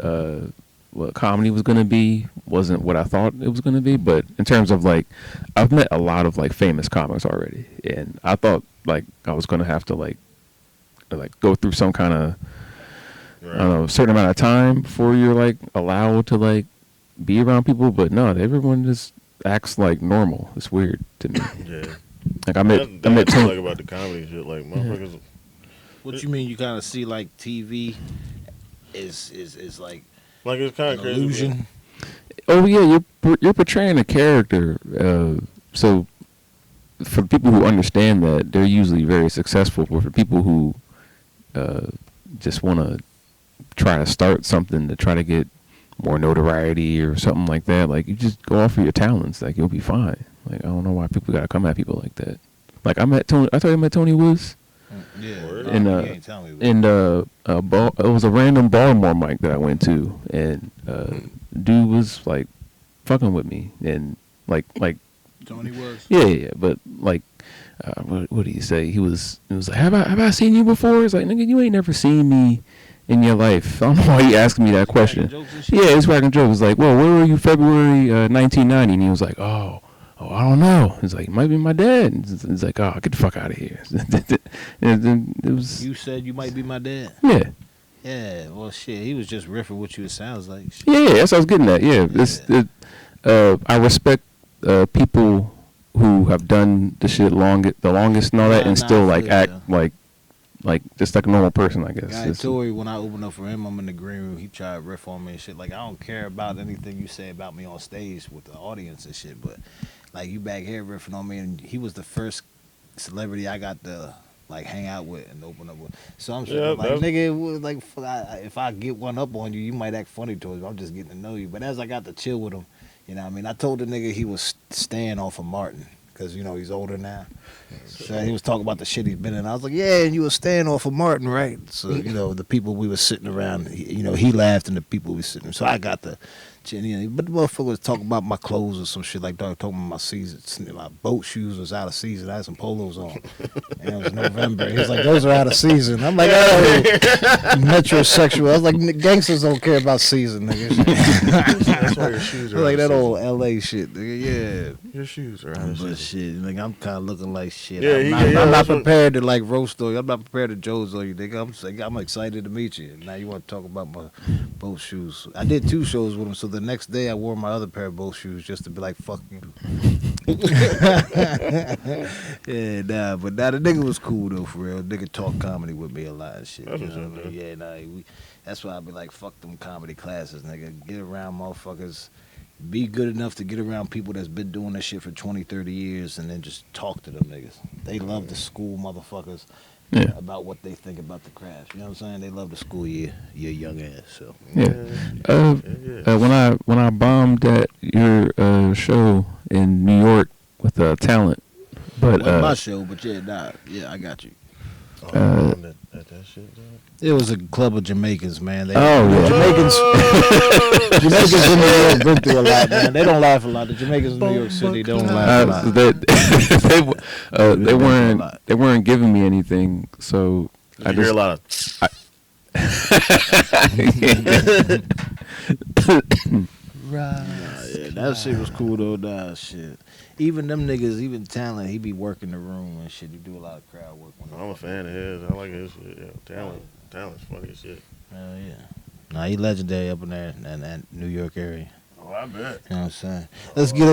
comedy was gonna be wasn't what I thought it was gonna be. But in terms of like, I've met a lot of like famous comics already, and I thought like I was gonna have to like go through some kind of I don't know certain amount of time before you're like allowed to like be around people. But no, everyone just acts like normal. It's weird to me. Yeah, Like I met that's Tony. like about the comedy shit. Like motherfuckers, What you mean? You kind of see like TV is like like it's kind an of crazy. illusion. Oh yeah, you're portraying a character. So for the people who understand that, they're usually very successful. But for people who just want to try to start something to try to get more notoriety or something like that, like you just go off of your talents. Like you'll be fine. Like I don't know why people gotta come at people like that. Like I met Tony. I thought I met Tony Woods. Yeah, Word. And, you ain't telling me. And it was a random Baltimore mic that I went to, and dude was like fucking with me, and like Tony was. yeah, but like what did he say? He was like, have I seen you before? He's like, nigga, you ain't never seen me in your life. I don't know why he asked me that question. Jokes and shit? Yeah, he's cracking jokes. Like, well, where were you February 1990? And he was like, oh, I don't know. He's like, it might be my dad. And he's like, oh, get the fuck out of here. And then it was, You said you might be my dad. yeah. Yeah, well, shit, he was just riffing what you. It sounds like. Shit. Yeah, that's what I was getting at. Yeah, I respect people who have done the shit the longest and all that, Nah, and nah, still I like feel act ya. like just like a normal person, I guess. Guy It's- Tory, when I opened up for him, I'm in the green room. He tried to riff on me and shit. Like I don't care about anything you say about me on stage with the audience and shit, but like you back here riffing on me, and he was the first celebrity I got to like hang out with and open up with. So I'm sure, Yeah, like that's- nigga, it was like fuck, if I get one up on you, you might act funny towards me. I'm just getting to know you. But as I got to chill with him, you know what I mean? I told the nigga he was staying off of Martin because, you know, he's older now. So he was talking about the shit he's been in. I was like, yeah, and you were staying off of Martin, right? So, you know, the people we were sitting around, he laughed and the people we sitting. So I got the, but the motherfucker was talking about my clothes or some shit like that. Talking about my season, my boat shoes was out of season. I had some polos on. And it was November. He was like, those are out of season. I'm like, oh, metrosexual. I was like, gangsters don't care about season, nigga. That's why your shoes are like out that of old LA shit, nigga. Yeah. season. Your shoes are out of But season. shit, like I'm kind of looking like shit. Yeah, I'm he- not, yeah, I'm not that's what- prepared to like roast on you. I'm not prepared to Joe's on you, nigga. I'm excited to meet you. Now you want to talk about my boat shoes? I did 2 shows with him, so the next day I wore my other pair of boat shoes just to be like, fuck you. Yeah, nah, but nah, the nigga was cool though, for real. Nigga talk comedy with me a lot and shit. That's you what's know up, what I mean? man. Yeah, nah, that's why I be like, fuck them comedy classes, nigga. Get around motherfuckers. Be good enough to get around people that's been doing that shit for 20, 30 years and then just talk to them niggas. They love to school motherfuckers Yeah. about what they think about the craft. You know what I'm saying? They love to school your young ass. So Yeah. When I bombed at your show in New York with Talent, but wasn't my show, but yeah, nah, yeah, I got you. That shit, dog. It was a club of Jamaicans, man. They, Oh, yeah. Jamaicans in New York been through a lot, man. They don't laugh a lot. The Jamaicans in New York City don't laugh a lot. they weren't giving me anything, so I hear a lot of. Yeah, that shit was cool though. Nah, shit. Even them niggas, even Talent, he be working the room and shit. He do a lot of crowd work. I'm a fan of his. I like his shit. Yeah, talent's funny as shit. Hell yeah. Nah, he legendary up in there in that New York area. Oh, I bet. You know what I'm saying? Let's get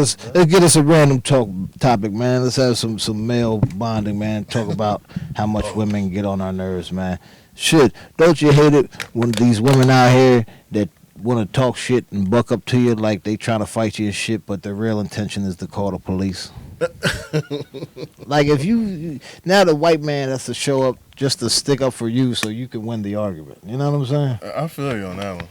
us a random topic, man. Let's have some male bonding, man. Talk about how much women get on our nerves, man. Shit, don't you hate it when these women out here that want to talk shit and buck up to you like they trying to fight you and shit, but their real intention is to call the police? Like if you now the white man has to show up just to stick up for you so you can win the argument. You know what I'm saying? I feel you on that one.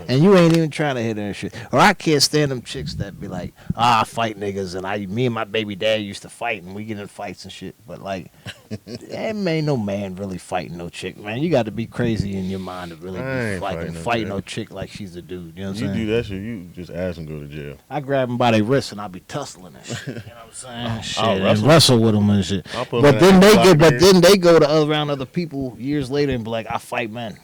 And you ain't even trying to hit her and shit. Or I can't stand them chicks that be like, I fight niggas, and me and my baby dad used to fight, and we get in fights and shit. But like, ain't no man really fighting no chick, man. You got to be crazy in your mind to really be fighting no chick like she's a dude. You know what I'm saying? You do that shit, you just ask and go to jail. I grab them by their wrists and I be tussling and shit. You know what I'm saying? Shit, I'll wrestle with them and shit. But then they go to around other people years later and be like, I fight men.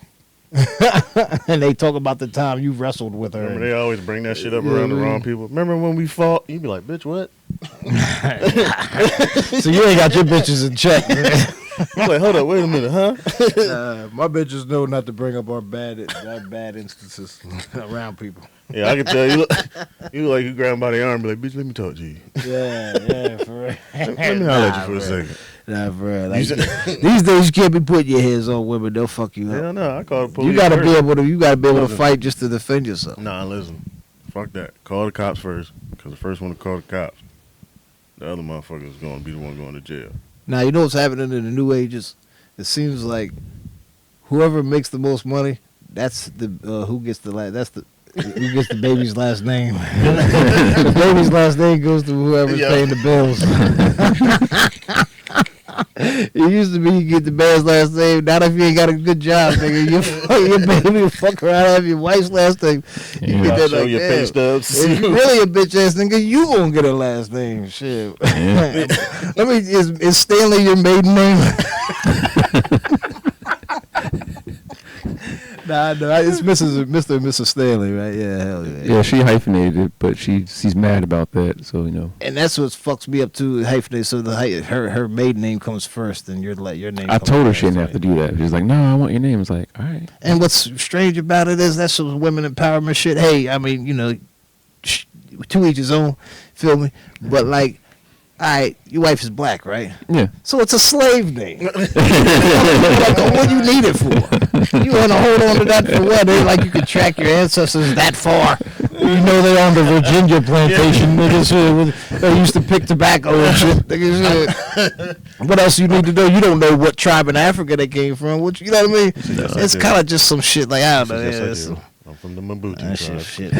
And they talk about the time you wrestled with her. Remember, they always bring that shit up around the wrong people. Remember when we fought? You be like, bitch, what? So you ain't got your bitches in check. I'm like, hold up, wait a minute, huh? My bitches know not to bring up our bad instances around people. Yeah, I can tell you. You like you grab them by the arm and be like, bitch, let me talk to you. Yeah, for real. Let me holler at you for a second. Nah, for real. Like, these days you can't be putting your hands on women; they'll fuck you up. Hell no, I call the police. You gotta first. be able to fight just to defend yourself. Nah, listen, fuck that. Call the cops first, because the first one to call the cops, the other motherfucker is going to be the one going to jail. Now you know what's happening in the new ages. It seems like whoever makes the most money, that's the who gets the who gets the baby's last name. The baby's last name goes to whoever's paying the bills. It used to be you get the man's last name. Not if you ain't got a good job, nigga. Your baby fuck around and have your wife's last name. You get that show like, your pay stubs. If you really a bitch ass nigga, you gonna get a last name. Shit. Yeah. Is Stanley your maiden name? Nah, it's Mr. and Mrs. Stanley, right? Yeah, hell yeah. Yeah, she hyphenated it, but she's mad about that. So And that's what fucks me up too. Hyphenate, so her maiden name comes first, and your name. I comes told her first, she didn't right? have to do that. She's like, no, I want your name. It's like, all right. And what's strange about it is that's some women empowerment shit. Hey, I mean, to each his own. Feel me? But like, all right, your wife is black, right? Yeah. So it's a slave name. Like, what do you need it for? You want to hold on to that for what? Like you could track your ancestors that far. You know they're on the Virginia plantation, niggas. They used to pick tobacco and shit. Niggas, what else you need to know? You don't know what tribe in Africa they came from. You know what I mean? Yes, It's kind of just some shit like, I don't know. Yes, Yeah, I do. I'm from the Mabutu that tribe. shit.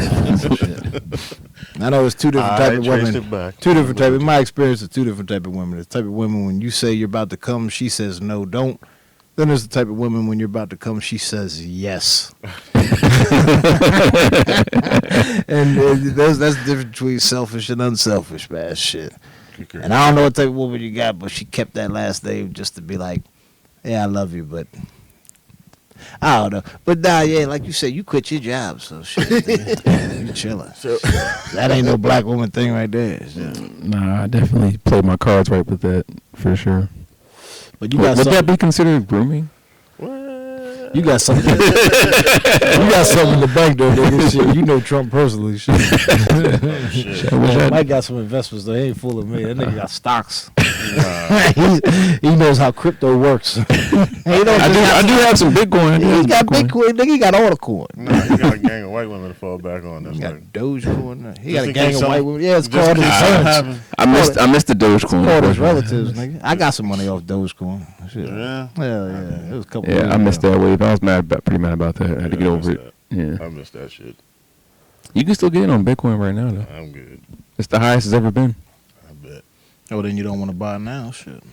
I know it's two different type of traced women. it back. Two different type. In my experience, it's two different type of women. There's the type of women when you say you're about to come, she says no, don't. Then there's the type of women when you're about to come, she says yes. And that's the difference between selfish and unselfish, man. Shit. And I don't know what type of woman you got, but she kept that last name just to be like, yeah, I love you, but I don't know. But nah, yeah, like you said, you quit your job, so shit. You chilling. So, That ain't no black woman thing right there. Nah, I definitely played my cards right with that for But you sure. got Would that something. be considered grooming? what? You got something. You got something in the bank though, nigga. Shit, you know Trump personally. Shit. Shit. I wish I- Mike got some investments though. He ain't fooling me. That nigga got stocks. he knows how crypto works. He I do have some Bitcoin. He got Bitcoin. Nigga, he got all the coin. Nah, you got a gang of white women to fall back on. That's He got like, Dogecoin. He Just got a in gang case of white some- women. Yeah, it's just called his in case parents. something happens. I missed the Dogecoin. Called his relatives, nigga. I got some money off Dogecoin. Shit. Yeah. Hell yeah. It was a couple Yeah, years I missed ago. that wave. I was pretty mad about that. I had to get I over missed it. Yeah. I missed that shit. You can still get in on Bitcoin right now, though. I'm good. It's the highest it's ever been. I bet. Oh, then you don't want to buy now? Shit.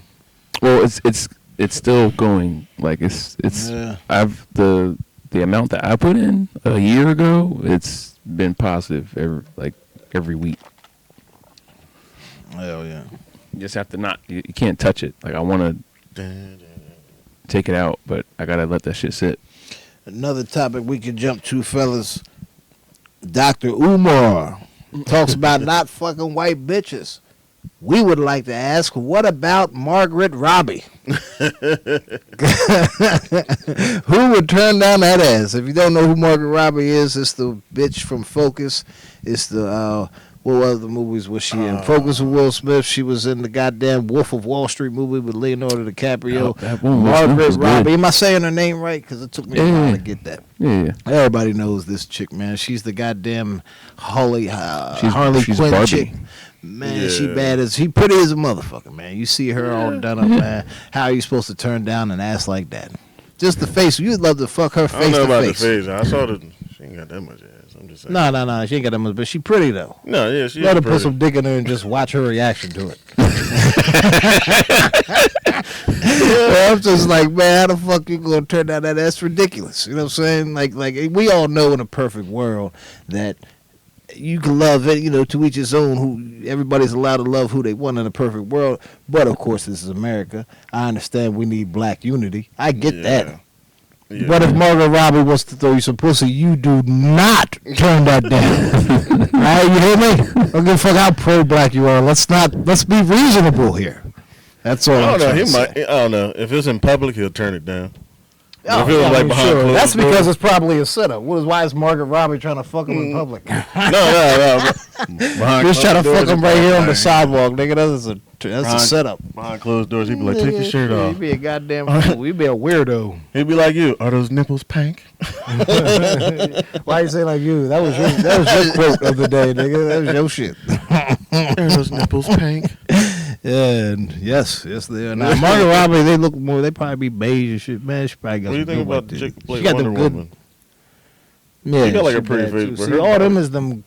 Well, it's still going. Like it's Yeah. I've the amount that I put in a year ago. It's been positive every week. Hell yeah. You just have to you can't touch it. Like I want to take it out, but I gotta let that shit sit. Another topic we could jump to, fellas. Dr. Umar talks about not fucking white bitches. we would like to ask, what about Margaret Robbie? Who would turn down that ass? If you don't know who Margaret Robbie is, it's the bitch from Focus. It's the what other movies was she in? Focus with Will Smith. She was in the goddamn Wolf of Wall Street movie with Leonardo DiCaprio. That one Margaret was Robbie. good. Am I saying her name right? Because it took me a while to get that. Yeah. Everybody knows this chick, man. She's the goddamn Harley She's Quinn Barbie. chick. Man, she Yeah. bad as she pretty as a motherfucker, man. You see her all done up, man. How are you supposed to turn down an ass like that? Just the face. You'd love to fuck her I don't face know to about face. the face. I saw the. She ain't got that much ass. I'm just saying. No. She ain't got that much, but she pretty though. No, yeah, she Let her is put pretty. some dick in her and just watch her reaction to it. I'm just like, man, how the fuck you gonna turn down that? That's ridiculous. You know what I'm saying? Like we all know in a perfect world that you can love it, you know, to each his own. Who everybody's allowed to love who they want in a perfect world. But of course, this is America. I understand we need black unity. I get that. Yeah. But if Margaret Robbie wants to throw you some pussy, you do not turn that down. All right, you hear me? Don't give a fuck how pro-black you are. Let's be reasonable here. That's all I I'm don't know. trying He to might. say. I don't know. If it's in public, he'll turn it down. Oh, if it was yeah, like I'm behind sure. closed That's because doors. it's probably a setup. Why is Margaret Robbie trying to fuck him in public? No. Just trying to fuck him right here on the sidewalk, nigga. That's a Behind- setup. Behind closed doors, he'd be like, "Take your shirt off." You'd be a goddamn fool. You'd be a weirdo. He'd be like, "You are those nipples pink?" Why you say like you? That was your quote of the day, nigga. That was your shit. Are those nipples pink? Yeah, and yes, they are. Now, Margaret Robbie, they look more. They probably be beige and shit. Man, she probably got What do you some think good about white the teeth. chick who She played got Wonder them good. Woman? Yeah, She got like she a pretty bad, face, too. but See, her all body- them is them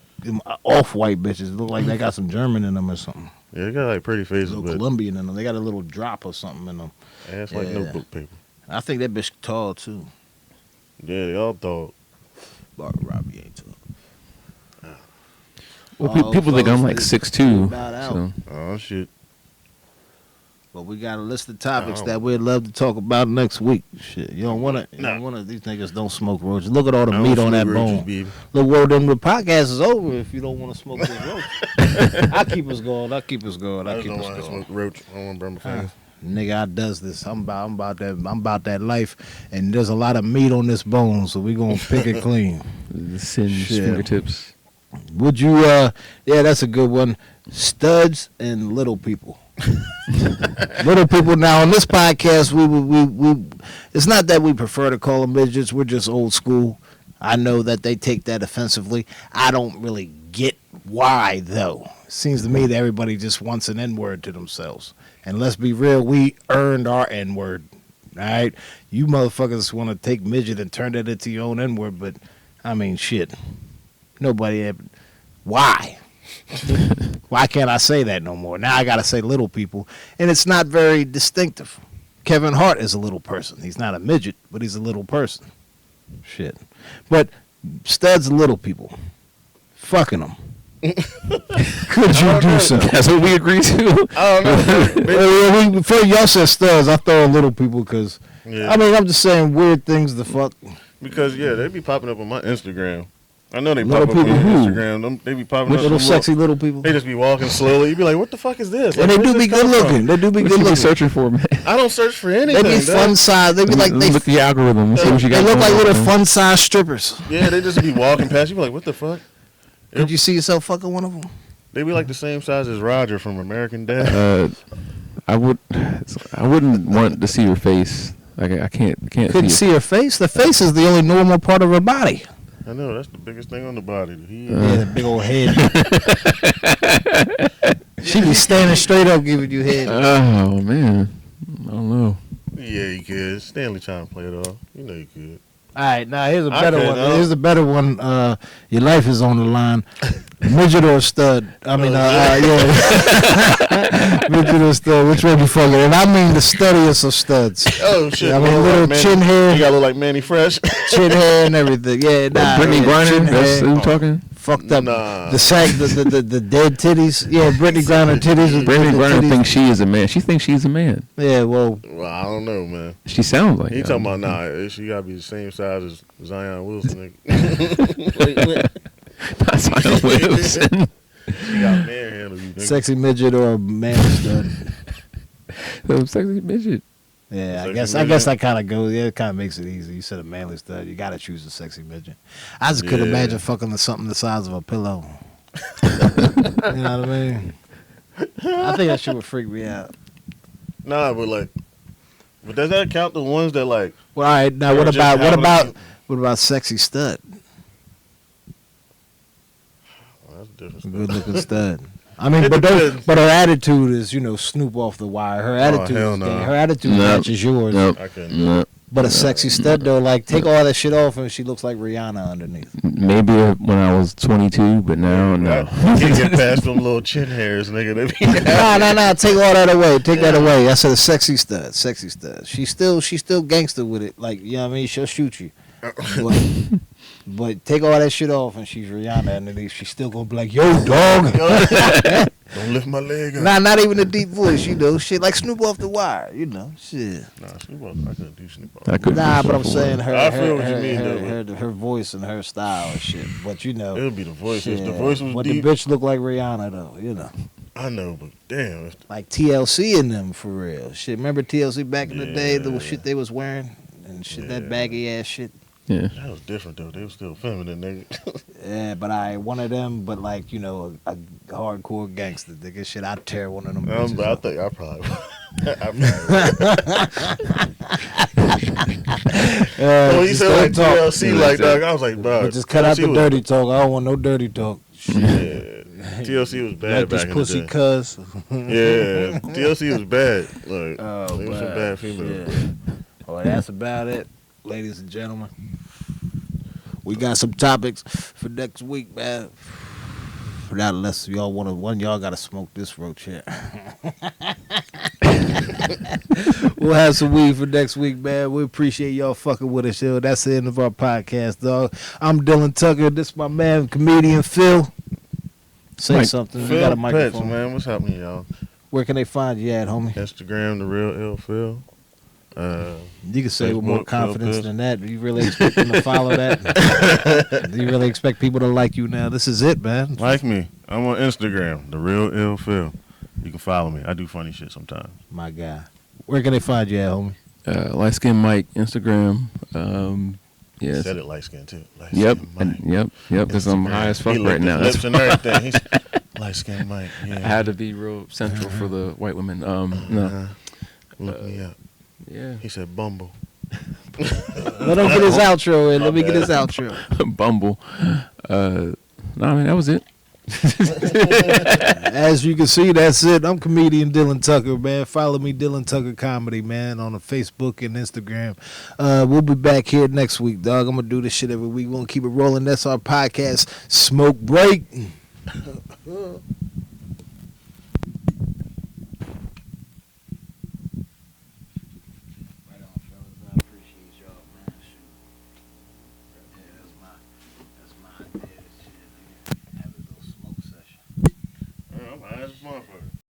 off-white bitches. Look like they got some German in them or something. Yeah, they got like pretty A faces, little but Colombian in them. They got a little drop or something in them. ass like Yeah. notebook paper. I think that bitch tall too. Yeah, they all thought. Margaret Robbie ain't tall. Well, Oh, people think I'm fellas, like we 6'2". about out. So Oh shit. But we got a list of topics Oh. that we'd love to talk about next week. Shit, you don't want to. You Nah. don't want to. These niggas don't smoke roaches. Look at all the I don't meat on smoke that roaches, bone. baby. Look, well, then the podcast is over if you don't want to smoke this roach. I'll keep us going. I just don't want to smoke roach. I don't want to burn my fingers. Nigga, I does this. I'm about that life, and there's a lot of meat on this bone, so we gonna pick it clean. the singed Shit. fingertips. Would you? Yeah, that's a good one. Studs and little people. Little people. Now on this podcast, we. It's not that we prefer to call them midgets. We're just old school. I know that they take that offensively. I don't really get why though. Seems to me that everybody just wants an N-word to themselves. And let's be real, we earned our N-word. All right? You motherfuckers want to take midget and turn that into your own N-word, but, I mean, shit. Nobody ever... Why? Why can't I say that no more? Now I got to say little people. And it's not very distinctive. Kevin Hart is a little person. He's not a midget, but he's a little person. Shit. But studs and little people. Fucking them. Could you do so? That's what we agree to. I don't know. Before y'all said studs, I throw in little people because, Yeah. I mean, I'm just saying weird things to fuck. Because yeah, they be popping up on my Instagram. I know they Little pop up on people your who? Instagram. They be popping up. Little some sexy little people. They just be walking slowly. You be like, "What the fuck is this?" And Like, they do where's be this good coming from? looking. They do be What good you be looking. searching for, man? I don't search for They anything. be dog. fun size. They be like Look at the algorithm. See what you got. they look going like on, little man. fun size strippers. Yeah, they just be walking past. You be like, "What the fuck?" Could you see yourself fucking one of them? They be like the same size as Roger from American Dad. I wouldn't want to see your face. Like I can't Couldn't see. see her face. The face is the only normal part of her body. I know that's the biggest thing on the body. Yeah, the big old head. She be standing straight up giving you head. Oh man, I don't know. Yeah, you could. Stanley trying to play it off. You know you could. All right, now here's a I better could, one. huh? Here's a better one. Your life is on the line. Midget or stud? I mean, yeah. Midget or stud? Which one you fucking? And I mean the studdiest of studs. Oh shit! I mean, Look little like chin Manny- hair. You gotta look like Manny Fresh. Chin hair and everything. Yeah, nah. Brittany yeah, Griner. chin That's hair, who we talking. fucked up. Nah. The sack, the dead titties. Yeah, Brittany Griner titties. with Brittany the Griner titties. thinks she is a man. She thinks she's a man. Yeah, well, Well, I don't know, man. She sounds like. He it. talking about she gotta be the same size as Zion Wilson. Nigga. Not Zion Wilson. She got manhandle you, nigga. Sexy midget or a man stud? Sexy midget. Yeah, I Sexy guess midget? that kind of goes. Yeah, it kind of makes it easy. You said a manly stud, you gotta choose a sexy midget. I just could Yeah. imagine fucking something the size of a pillow. You know what I mean? I think that shit would freak me out. Nah, but does that count the ones that like? Well, all right. Now, Or just what about sexy stud? Oh, that's different. Good looking stud. I mean, It but depends. her attitude is, Snoop off the wire. Her attitude, hell is no. her attitude No. matches yours. Nope. I couldn't. do No. But a sexy stud though, like take all that shit off and she looks like Rihanna underneath. Maybe when I was 22, but now no. I can't get past them little chin hairs, nigga. They be Nah. Take all that away. Take that away. I said a sexy stud. Sexy stud. She's still gangster with it. Like, you know what I mean? She'll shoot you. But take all that shit off and she's Rihanna underneath. She's still gonna be like, yo, dog. Don't lift my leg up. Nah, not even a deep voice, shit like Snoop off the wire, shit. Nah, Snoop Dogg, I couldn't do Snoop Dogg. I couldn't Nah, do but I'm Shuffle saying One. her, I feel what you mean, her voice and her style and shit. But It would be the voice. If the shit. voice was But deep, the bitch look like Rihanna though, I know, but damn, like TLC in them for real. Shit, remember TLC back in the day, the Yeah. shit they was wearing and shit, that Yeah. baggy ass shit. Yeah. that was different though. They were still feminine, nigga. Yeah, but one of them, but like a hardcore gangster, nigga. Shit, I'd tear one of them. bitches But I up. think I probably. When you Just said don't like talk. TLC, like dog, I was like, bro. But just cut out the TLC was- dirty talk. I don't want no dirty talk. Yeah, TLC was bad Like this back in pussy the day. cuz. Yeah, TLC was bad. Like, Oh, they was some wow. bad females. Yeah. Well, that's about it, ladies and gentlemen. We got some topics for next week, man. Not unless y'all one of y'all got to smoke this roach here. We'll have some weed for next week, man. We appreciate y'all fucking with us, yo. That's the end of our podcast, dog. I'm Dylan Tucker. This is my man, comedian Phil. Say Mike. something. You Phil got a Pets, microphone. man. What's happening, y'all? Where can they find you at, homie? Instagram, the real ill Phil. You can say with more Facebook, confidence Phil than that. Do you really expect them to follow that? Do you really expect people to like you now? This is it, man. Like me, I'm on Instagram, the real ill Phil. You can follow me. I do funny shit sometimes. My guy. Where can they find you at, homie? Light Skin Mike, Instagram. Yes. Said it light skin too. Light Yep. skin Mike. Yep. Because I'm high as fuck He right licked now. his That's lips and everything. He's light skin Mike. Yeah. I had to be real central for the white women. No. Look me up. Yeah. He said Bumble. Let him get his outro in. Let me get his outro. Bumble. No, I mean, that was it. As you can see, that's it. I'm comedian Dylan Tucker, man. Follow me, Dylan Tucker Comedy, man, on the Facebook and Instagram. We'll be back here next week, dog. I'm going to do this shit every week. We're going to keep it rolling. That's our podcast, Smoke Break.